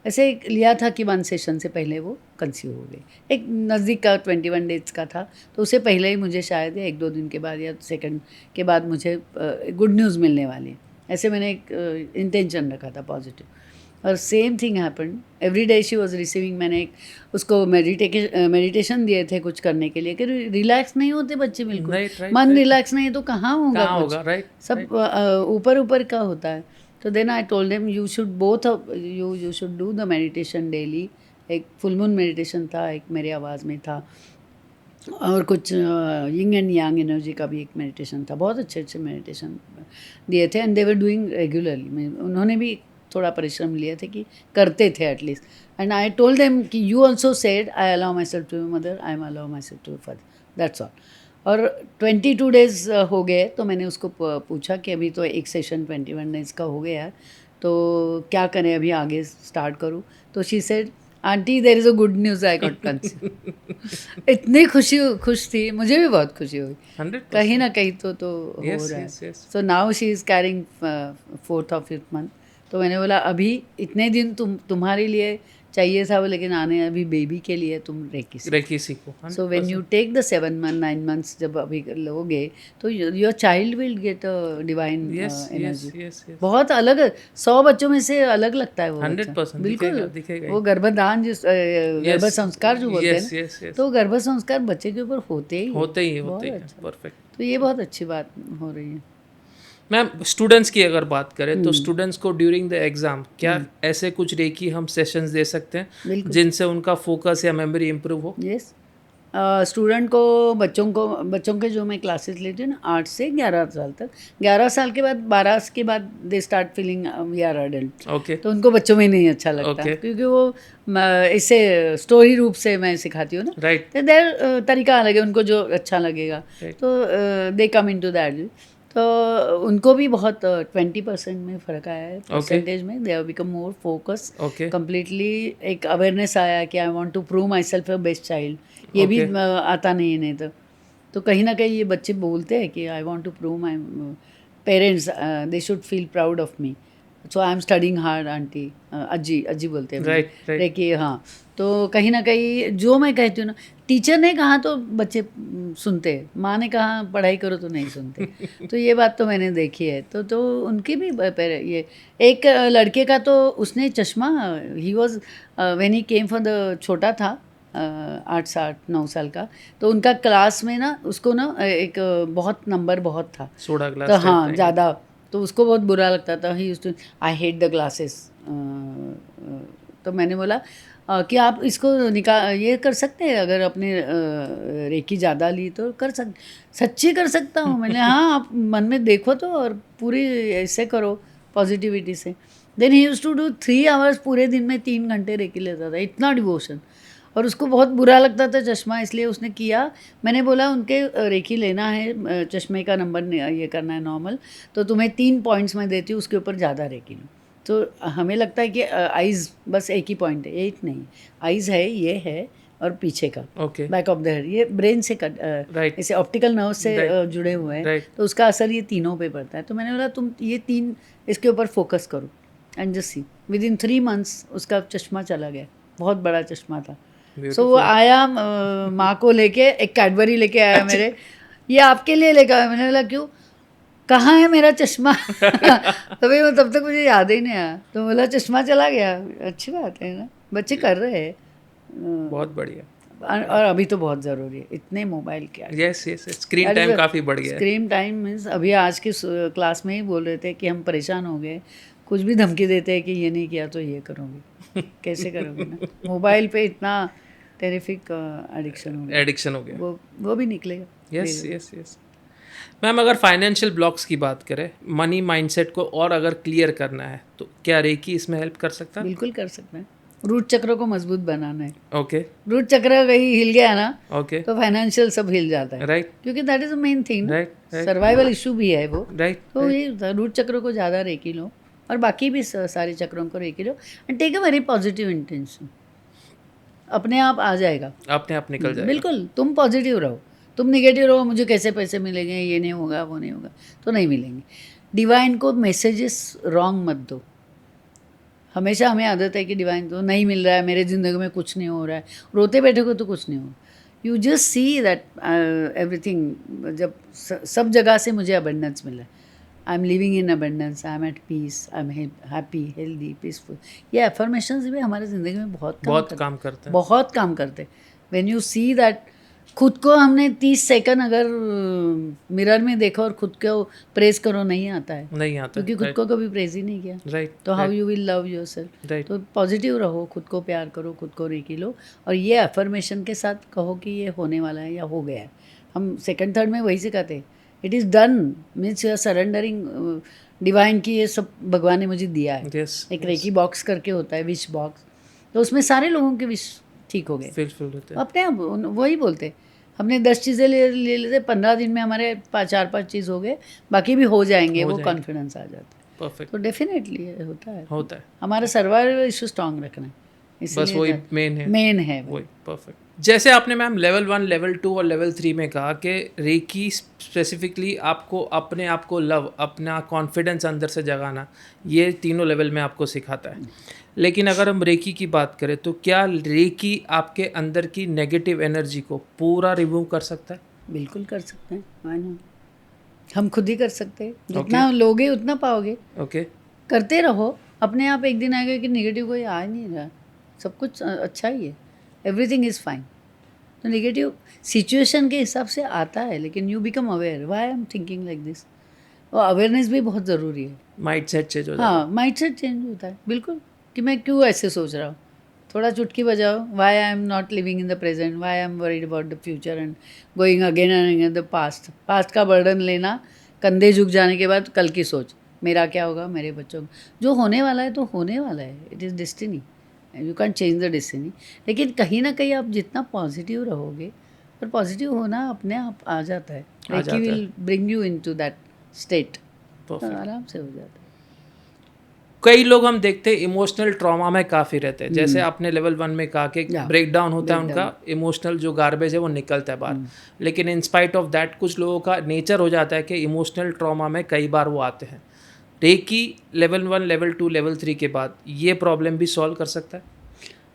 ऐसे एक लिया था कि 1 सेशन से पहले वो कंसीव हो गई। एक नज़दीक का 21 डेज़ का था, तो उससे पहले ही मुझे शायद 1-2 दिन के बाद या सेकंड के बाद मुझे गुड न्यूज़ मिलने वाली है। ऐसे मैंने एक इंटेंशन रखा था पॉजिटिव, और same thing happened. Every day she was receiving. मैंने एक उसको मेडिटेशन दिए थे कुछ करने के लिए, कि रिलैक्स नहीं होते बच्चे बिल्कुल। मन रिलैक्स नहीं है तो कहाँ होगा, राइट सब ऊपर ऊपर का होता है। तो then I told them you should both you should do the meditation daily. एक फुल मून मेडिटेशन था, एक मेरे आवाज़ में था, और कुछ यिंग एंड यांग एनर्जी का भी एक मेडिटेशन था। बहुत अच्छे अच्छे मेडिटेशन दिए थे, and they were doing regularly. उन्होंने भी थोड़ा परिश्रम लिए थे कि करते थे at least. And I told them कि you also said I allow my self to be mother, I am allow my self to be father, that's all. और 22 डेज़ हो गए, तो मैंने उसको पूछा कि अभी तो एक सेशन 21 डेज़ का हो गया है, तो क्या करें, अभी आगे स्टार्ट करूँ? तो she said aunty there is a good news, I got conceive. इतनी खुश थी, मुझे भी बहुत खुशी हुई। 100% कहीं ना कहीं तो हो रहा है। So now she is carrying 4th और 5th मंथ। तो मैंने बोला अभी इतने दिन तुम्हारे लिए चाहिए था वो, लेकिन आने अभी बेबी के लिए तुम रेकी सीखो। So when you take the 7 month 9 months जब अभी लोगे, तो your child will get a divine energy. बहुत अलग, 100 बच्चों में से अलग लगता है वो 100% बिल्कुल दिखेगा। वो गर्भदान जिस गर्भ संस्कार जो बोलते हैं yes. तो गर्भ संस्कार बच्चे के ऊपर होते ही होते ही परफेक्ट। तो ये बहुत अच्छी बात हो रही है। मैम स्टूडेंट्स की अगर बात करें तो स्टूडेंट्स को ड्यूरिंग द एग्जाम क्या ऐसे कुछ रेकी हम सेशंस दे सकते हैं जिनसे उनका फोकस या मेमोरी इम्प्रूव हो? यस, स्टूडेंट को बच्चों के जो मैं क्लासेस लेती हूँ ना 8 से 11 साल तक, 11 साल के बाद 12 के बाद they start feeling we are adult. Okay तो उनको बच्चों में नहीं अच्छा लगता क्योंकि वो इसे स्टोरी रूप से मैं सिखाती हूँ ना, राइट। तो देर तरीका अलग है, उनको जो अच्छा लगेगा तो दे कम इन टू दैट। तो उनको भी बहुत 20% में फ़र्क आया है परसेंटेज में। They have become more focus completely. एक अवेयरनेस आया कि I want to prove myself a best child. ये भी आता नहीं है नहीं तो कहीं ना कहीं ये बच्चे बोलते हैं कि I want to prove my parents they should feel proud of me, so I am studying hard aunty. अज्जी बोलते हैं राइट। कि हाँ, तो कहीं ना कहीं जो मैं कहती हूँ ना, टीचर ने कहा तो बच्चे सुनते हैं, माँ ने कहा पढ़ाई करो तो नहीं सुनते। तो ये बात तो मैंने देखी है। तो उनकी भी ये एक लड़के का तो उसने चश्मा, he was when he came for the, छोटा था 8-9 साल का, तो उनका क्लास में ना उसको ना एक बहुत नंबर बहुत था, तो हाँ ज़्यादा, तो उसको बहुत बुरा लगता था। He used to I hate the glasses. तो मैंने बोला कि आप इसको ये कर सकते हैं, अगर अपने रेकी ज़्यादा ली तो सच्ची कर सकता हूँ। मैंने हाँ, आप मन में देखो तो, और पूरी ऐसे करो पॉजिटिविटी से। Then he used to do 3 hours पूरे दिन में 3 घंटे रेकी लेता था, इतना डिवोशन। और उसको बहुत बुरा लगता था चश्मा, इसलिए उसने किया। मैंने बोला उनके रेकी लेना है, चश्मे का नंबर ये करना है नॉर्मल, तो तुम्हें 3 पॉइंट्स मैं देती हूँ, उसके ऊपर ज़्यादा रेकी लो। तो हमें लगता है कि आइज़ बस एक ही पॉइंट है, एक नहीं, आइज़ है, ये है, और पीछे का बैक ऑफ द हेड, ये ब्रेन से इसे ऑप्टिकल नर्व से जुड़े हुए हैं, तो उसका असर ये तीनों पे पड़ता है। तो मैंने बोला तुम ये 3 इसके ऊपर फोकस करो and just see. With in 3 months उसका चश्मा चला गया, बहुत बड़ा चश्मा था। सो वो आया माँ को लेके, एक कैडबरी लेके आया मेरे, ये आपके लिए लेकर आया। मैंने बोला क्यों, कहाँ है मेरा चश्मा? तो भाई वो तब तक मुझे याद ही नहीं आया, तो बोला चश्मा चला गया। अच्छी बात है ना, बच्चे कर रहे हैं, बहुत बढ़िया। और अभी तो बहुत ज़रूरी है, इतने मोबाइल के यस स्क्रीन टाइम काफ़ी बढ़ गया। स्क्रीन टाइम मीन्स अभी आज के क्लास में ही बोल रहे थे कि हम परेशान हो गए, कुछ भी धमकी देते हैं कि ये नहीं किया तो ये करोगे। कैसे करोगे ना, मोबाइल पे इतना टेरिफिक एडिक्शन हो गया, एडिक्शन हो गया। वो भी निकलेगा। Yes yes yes. मैम अगर फाइनेंशियल ब्लॉक्स की बात करें, मनी माइंडसेट को और अगर क्लियर करना है तो क्या रेकी इसमें हेल्प कर सकता है? बिल्कुल कर सकते हैं। रूट चक्र को मजबूत बनाना है। ओके रूट चक्र कहीं हिल गया ना ओके तो फाइनेंशियल सब हिल जाता है, राइट क्योंकि that is the main thing. Right survival issue भी है वो। राइट तो ये रूट चक्र को ज़्यादा रेकी लो और बाकी भी सारे चक्रों को रेकी लो and take a very positive intention. अपने आप आ जाएगा, अपने आप निकल जाएगा। बिल्कुल। तुम पॉजिटिव रहो, तुम निगेटिव रहो, मुझे कैसे पैसे मिलेंगे, ये नहीं होगा, वो नहीं होगा, तो नहीं मिलेंगे। डिवाइन को मैसेजेस रॉन्ग मत दो। हमेशा हमें आदत है कि डिवाइन तो नहीं मिल रहा है, मेरे ज़िंदगी में कुछ नहीं हो रहा है, रोते बैठोगे तो कुछ नहीं होगा। You just see that everything, जब सब जगह से मुझे अबंडेंस मिला है, I am living in abundance, I am at peace, I am happy, healthy, peaceful, ये एफर्मेशंस भी हमारे ज़िंदगी में बहुत काम करते हैं, बहुत काम करते हैं। व्हेन यू सी दैट, खुद को हमने 30 सेकंड अगर मिरर में देखा और खुद को प्रेज करो, नहीं आता है, नहीं आता, क्योंकि खुद को कभी प्रेज ही नहीं किया। राइट। तो how you will love yourself? Right. तो पॉजिटिव रहो, खुद को प्यार करो, खुद को रेकी लो और ये अफर्मेशन के साथ कहो कि ये होने वाला है या हो गया है। हम सेकंड थर्ड में वही सिखाते हैं, it is done means you are surrendering divine की, ये सब भगवान ने मुझे दिया है। एक रेकी बॉक्स करके होता है, विश बॉक्स, तो उसमें सारे लोगों के विश ठीक हो गए, फुलफिल होते हैं अपने आप। वही बोलते, हमने 10 चीज़ें ले लेते, 15 दिन में हमारे 4-5 चीज़ हो गए, बाकी भी हो जाएंगे, वो कॉन्फिडेंस आ जाता है। परफेक्ट। तो डेफिनेटली होता है। हमारा सर्वाइवल इशू स्ट्रांग रखना है, बस वही मेन है वही। परफेक्ट। जैसे आपने मैम लेवल 1, लेवल 2 और लेवल 3 में कहा कि रेकी स्पेसिफिकली आपको अपने आप को लव, अपना कॉन्फिडेंस अंदर से जगाना, ये तीनों लेवल में आपको सिखाता है। लेकिन अगर हम रेकी की बात करें तो क्या रेकी आपके अंदर की नेगेटिव एनर्जी को पूरा रिमूव कर सकता है? बिल्कुल कर सकते हैं, why not? हम खुद ही कर सकते हैं, जितना लोगे उतना पाओगे। ओके। करते रहो, अपने आप एक दिन आएगा कि नेगेटिव कोई आ नहीं रहा, सब कुछ अच्छा ही है, एवरीथिंग इज़ फाइन। तो नेगेटिव सिचुएशन के हिसाब से आता है, लेकिन you become aware, why I am thinking like this. और अवेयरनेस भी बहुत ज़रूरी है। माइंडसेट चेंज हो जाता है। हाँ, माइंडसेट चेंज होता है, बिल्कुल, कि मैं क्यों ऐसे सोच रहा हूँ। थोड़ा चुटकी बजाओ, why I am not living in the present, why I am worried about the future and going again and again the past. Past का बर्डन लेना, कंधे झुक जाने के बाद कल की सोच, मेरा क्या होगा, मेरे बच्चों को, जो होने वाला है तो होने वाला है, it is destiny, you can change the destiny. लेकिन कहीं ना कहीं आप जितना पॉजिटिव रहोगे, और पॉजिटिव होना अपने आप आ जाता है, reiki will bring you into that state, आराम से हो जाता है। कई लोग हम देखते हैं इमोशनल ट्रॉमा में काफ़ी रहते हैं, जैसे आपने लेवल 1 में कहा कि ब्रेक डाउन होता है उनका, इमोशनल जो गार्बेज है वो निकलता है बाहर। लेकिन इन स्पाइट ऑफ दैट कुछ लोगों का नेचर हो जाता है कि इमोशनल ट्रॉमा में कई बार वो आते हैं। रेकी लेवल 1, लेवल 2, लेवल 3 के बाद ये प्रॉब्लम भी सॉल्व कर सकता है?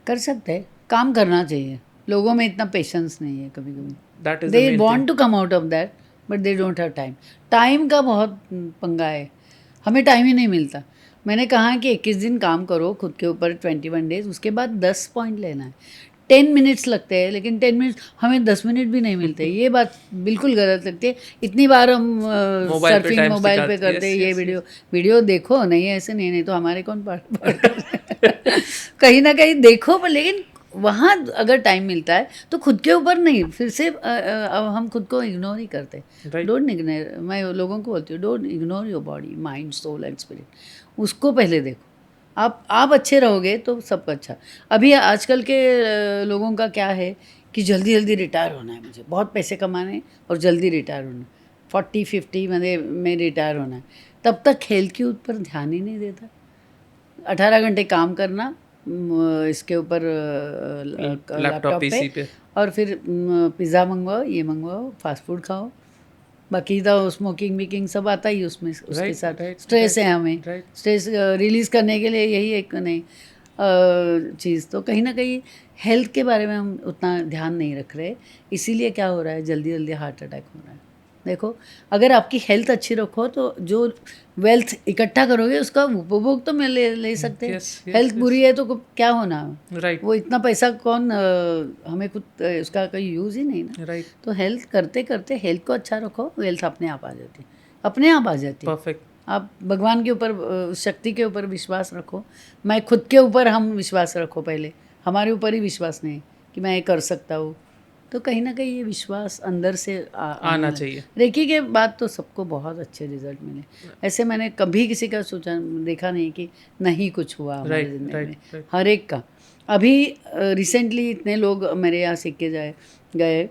कर सकते हैं, काम करना चाहिए। लोगों में इतना पेशेंस नहीं है, कभी कभी that is they want to come out of that but they don't have time. Time का बहुत पंगा है, हमें टाइम ही नहीं मिलता। मैंने कहा कि 21 दिन काम करो खुद के ऊपर, 21 डेज, उसके बाद 10 पॉइंट लेना है। 10 मिनट्स लगते हैं, लेकिन 10 मिनट हमें 10 मिनट भी नहीं मिलते। ये बात बिल्कुल गलत लगती है। इतनी बार हम सर्फिंग मोबाइल पे करते हैं, ये वीडियो देखो, नहीं ऐसे नहीं तो हमारे कौन कहीं ना कहीं देखो, पर लेकिन वहाँ अगर टाइम मिलता है तो खुद के ऊपर नहीं, फिर से हम खुद को इग्नोर ही करते। डोंट इग्नोर, मैं लोगों को बोलती हूँ, don't ignore your body, mind, soul and spirit. उसको पहले देखो। आप अच्छे रहोगे तो सब अच्छा। अभी आजकल के लोगों का क्या है कि जल्दी जल्दी रिटायर होना है, मुझे बहुत पैसे कमाने और जल्दी रिटायर होना है, 40-50 में रिटायर होना है। तब तक खेल के ऊपर ध्यान ही नहीं देता। 18 घंटे काम करना इसके ऊपर लैपटॉप पे, और फिर पिज़्ज़ा मंगवाओ, ये मंगवाओ, फास्ट फूड खाओ, बाकी तो स्मोकिंग विकिंग सब आता ही उसमें, उसके साथ स्ट्रेस है। हमें स्ट्रेस रिलीज़ करने के लिए यही एक नहीं चीज़। तो कहीं ना कहीं हेल्थ के बारे में हम उतना ध्यान नहीं रख रहे, इसीलिए क्या हो रहा है, जल्दी जल्दी हार्ट अटैक हो रहा है। देखो, अगर आपकी हेल्थ अच्छी रखो तो जो वेल्थ इकट्ठा करोगे उसका उपभोग तो मैं ले सकते हैं। हेल्थ बुरी है तो क्या होना, वो इतना पैसा कौन, हमें कुछ उसका कोई यूज़ ही नहीं ना। तो हेल्थ करते करते हेल्थ को अच्छा रखो, वेल्थ अपने आप आ जाती है, अपने आप आ जाती है। परफेक्ट। आप भगवान के ऊपर, शक्ति के ऊपर विश्वास रखो। मैं खुद के ऊपर हम विश्वास रखो, पहले हमारे ऊपर ही विश्वास नहीं कि मैं ये कर सकता हूँ। तो कहीं ना कहीं ये विश्वास अंदर से आना चाहिए। रेकी के बाद तो सबको बहुत अच्छे रिजल्ट मिले। ऐसे मैंने कभी किसी का सोचा देखा नहीं कि नहीं कुछ हुआ हमारी ज़िंदगी में, हर एक का। अभी रिसेंटली इतने लोग मेरे यहाँ सीख के गए।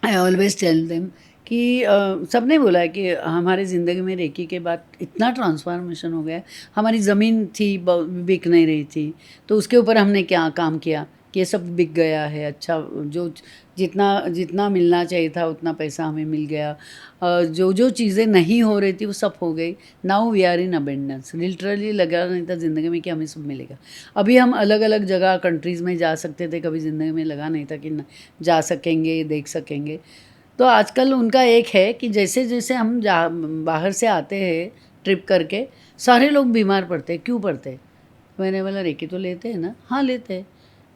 आई ऑलवेज टेल देम कि सबने बोला है कि हमारे ज़िंदगी में रेकी के बाद इतना ट्रांसफॉर्मेशन हो गया। हमारी ज़मीन थी बिक नहीं रही थी, तो उसके ऊपर हमने क्या काम किया कि ये सब बिक गया है। अच्छा, जो जितना मिलना चाहिए था उतना पैसा हमें मिल गया। जो चीज़ें नहीं हो रही थी वो सब हो गई। Now we are in abundance. Literally लगा नहीं था ज़िंदगी में कि हमें सब मिलेगा। अभी हम अलग अलग जगह कंट्रीज़ में जा सकते थे, कभी ज़िंदगी में लगा नहीं था कि जा सकेंगे, देख सकेंगे। तो आजकल उनका एक है कि जैसे जैसे हम बाहर से आते हैं ट्रिप करके, सारे लोग बीमार पड़ते हैं। क्यों पड़ते हैं? मैंने बोला रेकी तो लेते हैं ना? हाँ लेते हैं।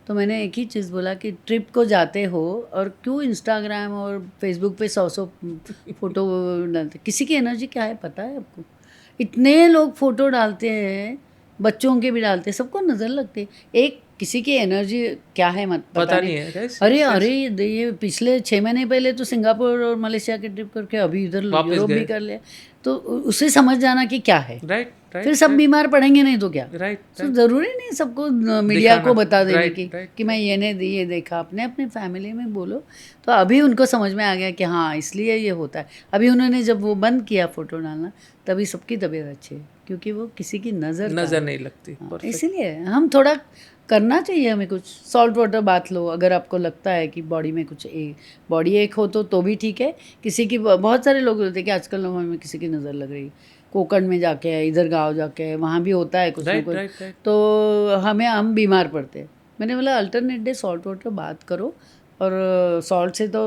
तो मैंने एक ही चीज़ बोला कि ट्रिप को जाते हो और क्यों इंस्टाग्राम और फेसबुक पे 100 फ़ोटो डालते? किसी की एनर्जी क्या है पता है आपको? इतने लोग फ़ोटो डालते हैं, बच्चों के भी डालते हैं, सबको नज़र लगती है। एक किसी की एनर्जी क्या है मत पता नहीं है। अरे ये पिछले 6 महीने पहले तो सिंगापुर और मलेशिया की ट्रिप करके अभी इधर यूरोप भी कर लिया। तो उसे समझ जाना कि क्या है। फिर सब बीमार पड़ेंगे नहीं तो क्या? तो ज़रूरी नहीं सबको मीडिया को बता देने की कि मैं ये देखा। अपने अपने फैमिली में बोलो। तो अभी उनको समझ में आ गया कि हाँ इसलिए ये होता है। अभी उन्होंने जब वो बंद किया फ़ोटो डालना, तभी सबकी तबीयत अच्छी है, क्योंकि वो किसी की नज़र नहीं लगती। इसीलिए हम थोड़ा करना चाहिए हमें कुछ। सॉल्ट वाटर बात लो, अगर आपको लगता है कि बॉडी में कुछ बॉडी एक हो तो भी ठीक है। किसी की बहुत सारे लोग होते हैं कि आजकल लोगों में किसी की नज़र लग रही, कोकण में जाके इधर गाँव जाके वहाँ भी होता है कुछ ना कुछ। तो हम बीमार पड़ते हैं। मैंने बोला अल्टरनेट डे सॉल्ट वाटर बात करो, और सॉल्ट से तो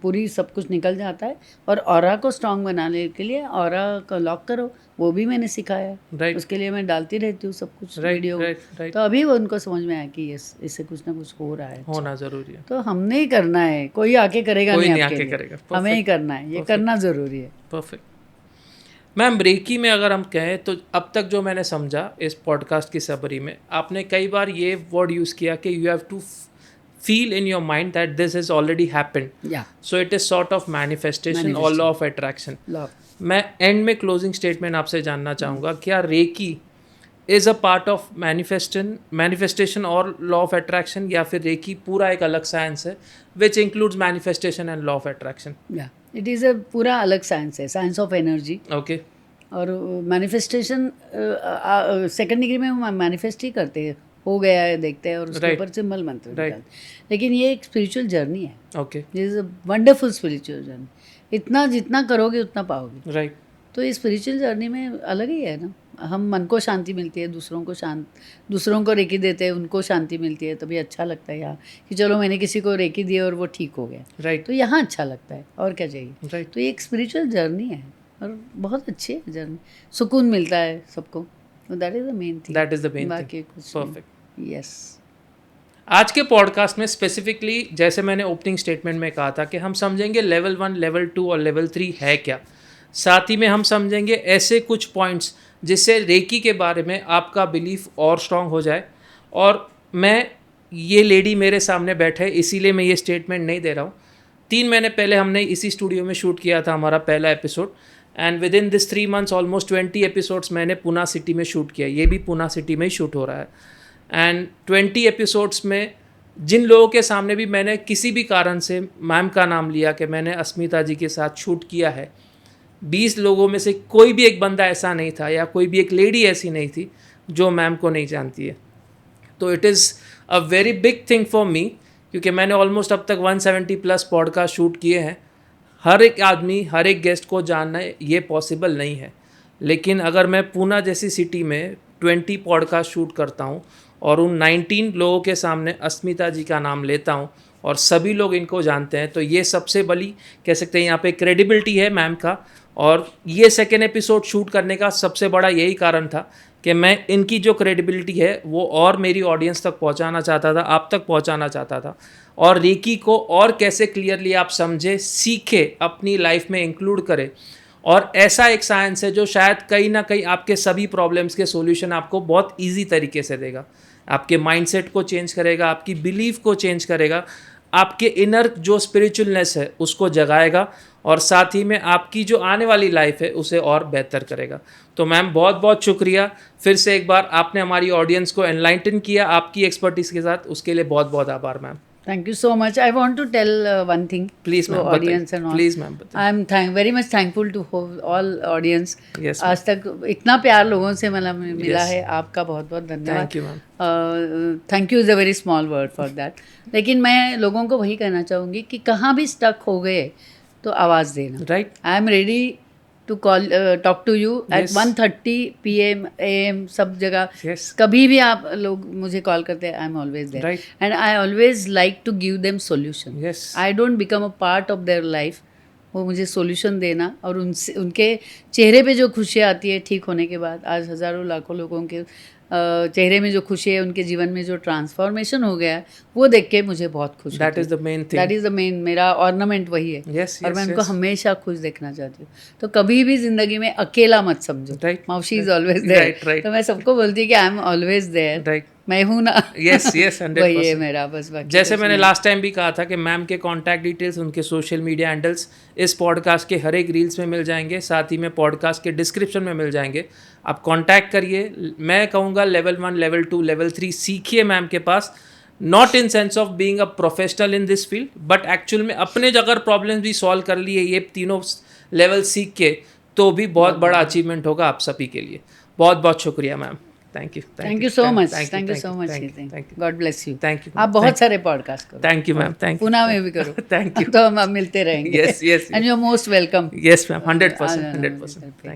पूरी सब कुछ निकल जाता है। और ऑरा को स्ट्रॉन्ग बनाने के लिए ऑरा का लॉक करो, वो भी मैंने सिखाया। उसके लिए मैं डालती रहती हूँ सब कुछ वीडियो। तो अभी वो उनको समझ में आया कि इससे कुछ ना कुछ हो रहा है। होना ज़रूरी है। तो हमने ही करना है, कोई आके करेगा नहीं आपके लिए, हमें ही करना है। ये करना ज़रूरी है। Perfect ma'am. रेकी में अगर हम कहें तो अब तक जो मैंने समझा इस पॉडकास्ट की सबरी में, आपने कई बार ये वर्ड यूज़ किया कि you have to feel in your mind that this has already happened. Yeah. So it is sort of manifestation or law of attraction. मैं एंड में क्लोजिंग स्टेटमेंट आपसे जानना चाहूँगा, क्या reiki is a part of manifestation और लॉ ऑफ अट्रैक्शन, या फिर रेकी पूरा एक अलग साइंस है which includes manifestation and law of attraction? या इट इज़ अ पूरा अलग साइंस है, साइंस ऑफ एनर्जी। ओके। और मैनिफेस्टेशन सेकेंड डिग्री में हम मैनिफेस्ट ही करते हैं, हो गया है देखते हैं और उसके ऊपर सिंबल मंत्र निकालते हैं। लेकिन ये एक स्पिरिचुअल जर्नी है। Okay. This is a wonderful spiritual journey. इतना जितना करोगे उतना पाओगे। राइट। तो ये स्पिरिचुअल जर्नी में अलग ही है ना। हम मन को शांति मिलती है, दूसरों को रेकी देते हैं, उनको शांति मिलती है, तभी अच्छा लगता है यहाँ कि चलो मैंने किसी को रेकी दी और वो ठीक हो गया। राइट। तो यहाँ अच्छा लगता है, और क्या चाहिए। राइट। तो ये एक स्पिरिचुअल जर्नी है और बहुत अच्छी है जर्नी। सुकून मिलता है सबको। That is the main thing. That is the main thing. Perfect. Yes. आज के पॉडकास्ट में स्पेसिफिकली जैसे मैंने ओपनिंग स्टेटमेंट में कहा था कि हम समझेंगे लेवल 1, लेवल 2 और लेवल 3 है क्या। साथ ही में हम समझेंगे ऐसे कुछ पॉइंट्स जिससे रेकी के बारे में आपका बिलीफ और स्ट्रांग हो जाए। और मैं ये लेडी मेरे सामने बैठे इसीलिए मैं ये स्टेटमेंट नहीं दे रहा हूँ। 3 महीने पहले हमने इसी स्टूडियो में शूट किया था हमारा पहला episode, and with in this 3 months almost 20 episodes मैंने पूना सिटी में शूट किया। ये भी पूना सिटी में ही शूट हो रहा है। एंड 20 एपिसोड्स में जिन लोगों के सामने भी मैंने किसी भी कारण से मैम का नाम लिया कि मैंने अस्मिता जी के साथ शूट किया है, 20 लोगों में से कोई भी एक बंदा ऐसा नहीं था या कोई भी एक लेडी ऐसी नहीं थी जो मैम को नहीं जानती है। तो it is a very big thing for me, क्योंकि मैंने ऑलमोस्ट अब तक 170+ पॉडकास्ट शूट किए हैं। हर एक आदमी, हर एक गेस्ट को जानना ये पॉसिबल नहीं है। लेकिन अगर मैं पूना जैसी सिटी में 20 पॉडकास्ट शूट करता हूँ और उन 19 लोगों के सामने अस्मिता जी का नाम लेता हूँ और सभी लोग इनको जानते हैं, तो ये सबसे बड़ी कह सकते हैं यहाँ पे क्रेडिबिलिटी है मैम का। और ये सेकेंड एपिसोड शूट करने का सबसे बड़ा यही कारण था कि मैं इनकी जो क्रेडिबिलिटी है वो और मेरी ऑडियंस तक पहुँचाना चाहता था, आप तक पहुँचाना चाहता था। और रेकी को और कैसे क्लियरली आप समझे, सीखे, अपनी लाइफ में इंक्लूड करें और ऐसा एक साइंस है जो शायद कहीं ना कहीं आपके सभी प्रॉब्लम्स के सॉल्यूशन आपको बहुत इजी तरीके से देगा, आपके माइंडसेट को चेंज करेगा, आपकी बिलीफ को चेंज करेगा, आपके इनर जो स्पिरिचुअलनेस है उसको जगाएगा और साथ ही में आपकी जो आने वाली लाइफ है उसे और बेहतर करेगा। तो मैम बहुत बहुत शुक्रिया, फिर से एक बार आपने हमारी ऑडियंस को एनलाइटन किया आपकी एक्सपर्टीज के साथ, उसके लिए बहुत बहुत आभार ma'am. Thank you so much. I want to tell one thing Please, to ma'am, audience and all. Please, ma'am, बताइए। I am very much thankful to all audience. Yes, आज तक इतना प्यार लोगों से मिला Yes. है, आपका बहुत बहुत धन्यवाद। Thank you, ma'am. Thank you is a very small word for that. लेकिन मैं लोगों को वही कहना चाहूँगी कि कहाँ भी स्टक हो गए तो आवाज़ देना। Right? I am ready to call talk to you at Yes. 1:30 PM AM सब जगह। Yes. कभी भी आप लोग मुझे कॉल करते हैं, I am always there Right. And I always like to give them solution. Yes. I don't become a part of their life, वो मुझे सोल्यूशन देना और उनसे उनके चेहरे पे जो खुशियाँ आती है ठीक होने के बाद। आज हज़ारों लाखों लोगों के चेहरे में जो खुशी है, उनके जीवन में जो ट्रांसफॉर्मेशन हो गया है, वो देख के मुझे बहुत खुश That is the main thing. That is the main, मेरा ऑर्नामेंट वही है। Yes, और yes, मैं उनको yes. हमेशा खुश देखना चाहती हूँ। तो कभी भी जिंदगी में अकेला मत समझो। Right. मावशी is always there. Right, right. तो मैं सबको बोलती हूँ कि I am always there. Right. मैं हूँ ना। Yes, yes, 100%. वही है मेरा, बस बाकी जैसे कुछ मैंने नहीं। लास्ट टाइम भी कहा था कि मैम के कॉन्टैक्ट डिटेल्स, उनके सोशल मीडिया हैंडल्स इस पॉडकास्ट के हर एक रील्स में मिल जाएंगे, साथ ही में पॉडकास्ट के डिस्क्रिप्शन में मिल जाएंगे। आप कांटेक्ट करिए। मैं कहूँगा लेवल 1, लेवल 2, लेवल 3 सीखिए मैम के पास, not in sense of being a professional in this field, but actual में अपने अगर प्रॉब्लम्स भी सॉल्व कर लिए ये तीनों लेवल सीख के, तो भी बहुत बड़ा अचीवमेंट होगा आप सभी के लिए। बहुत बहुत शुक्रिया ma'am. Thank you so much. Thank you so much. God bless you. Thank you. आप बहुत सारे पॉडकास्ट करो। Thank you ma'am. Thank you. Pune में भी करो। Thank you. तो हम मिलते रहेंगे। Yes, yes, and you are most welcome. Yes, ma'am. 100%. 100%. Thank you.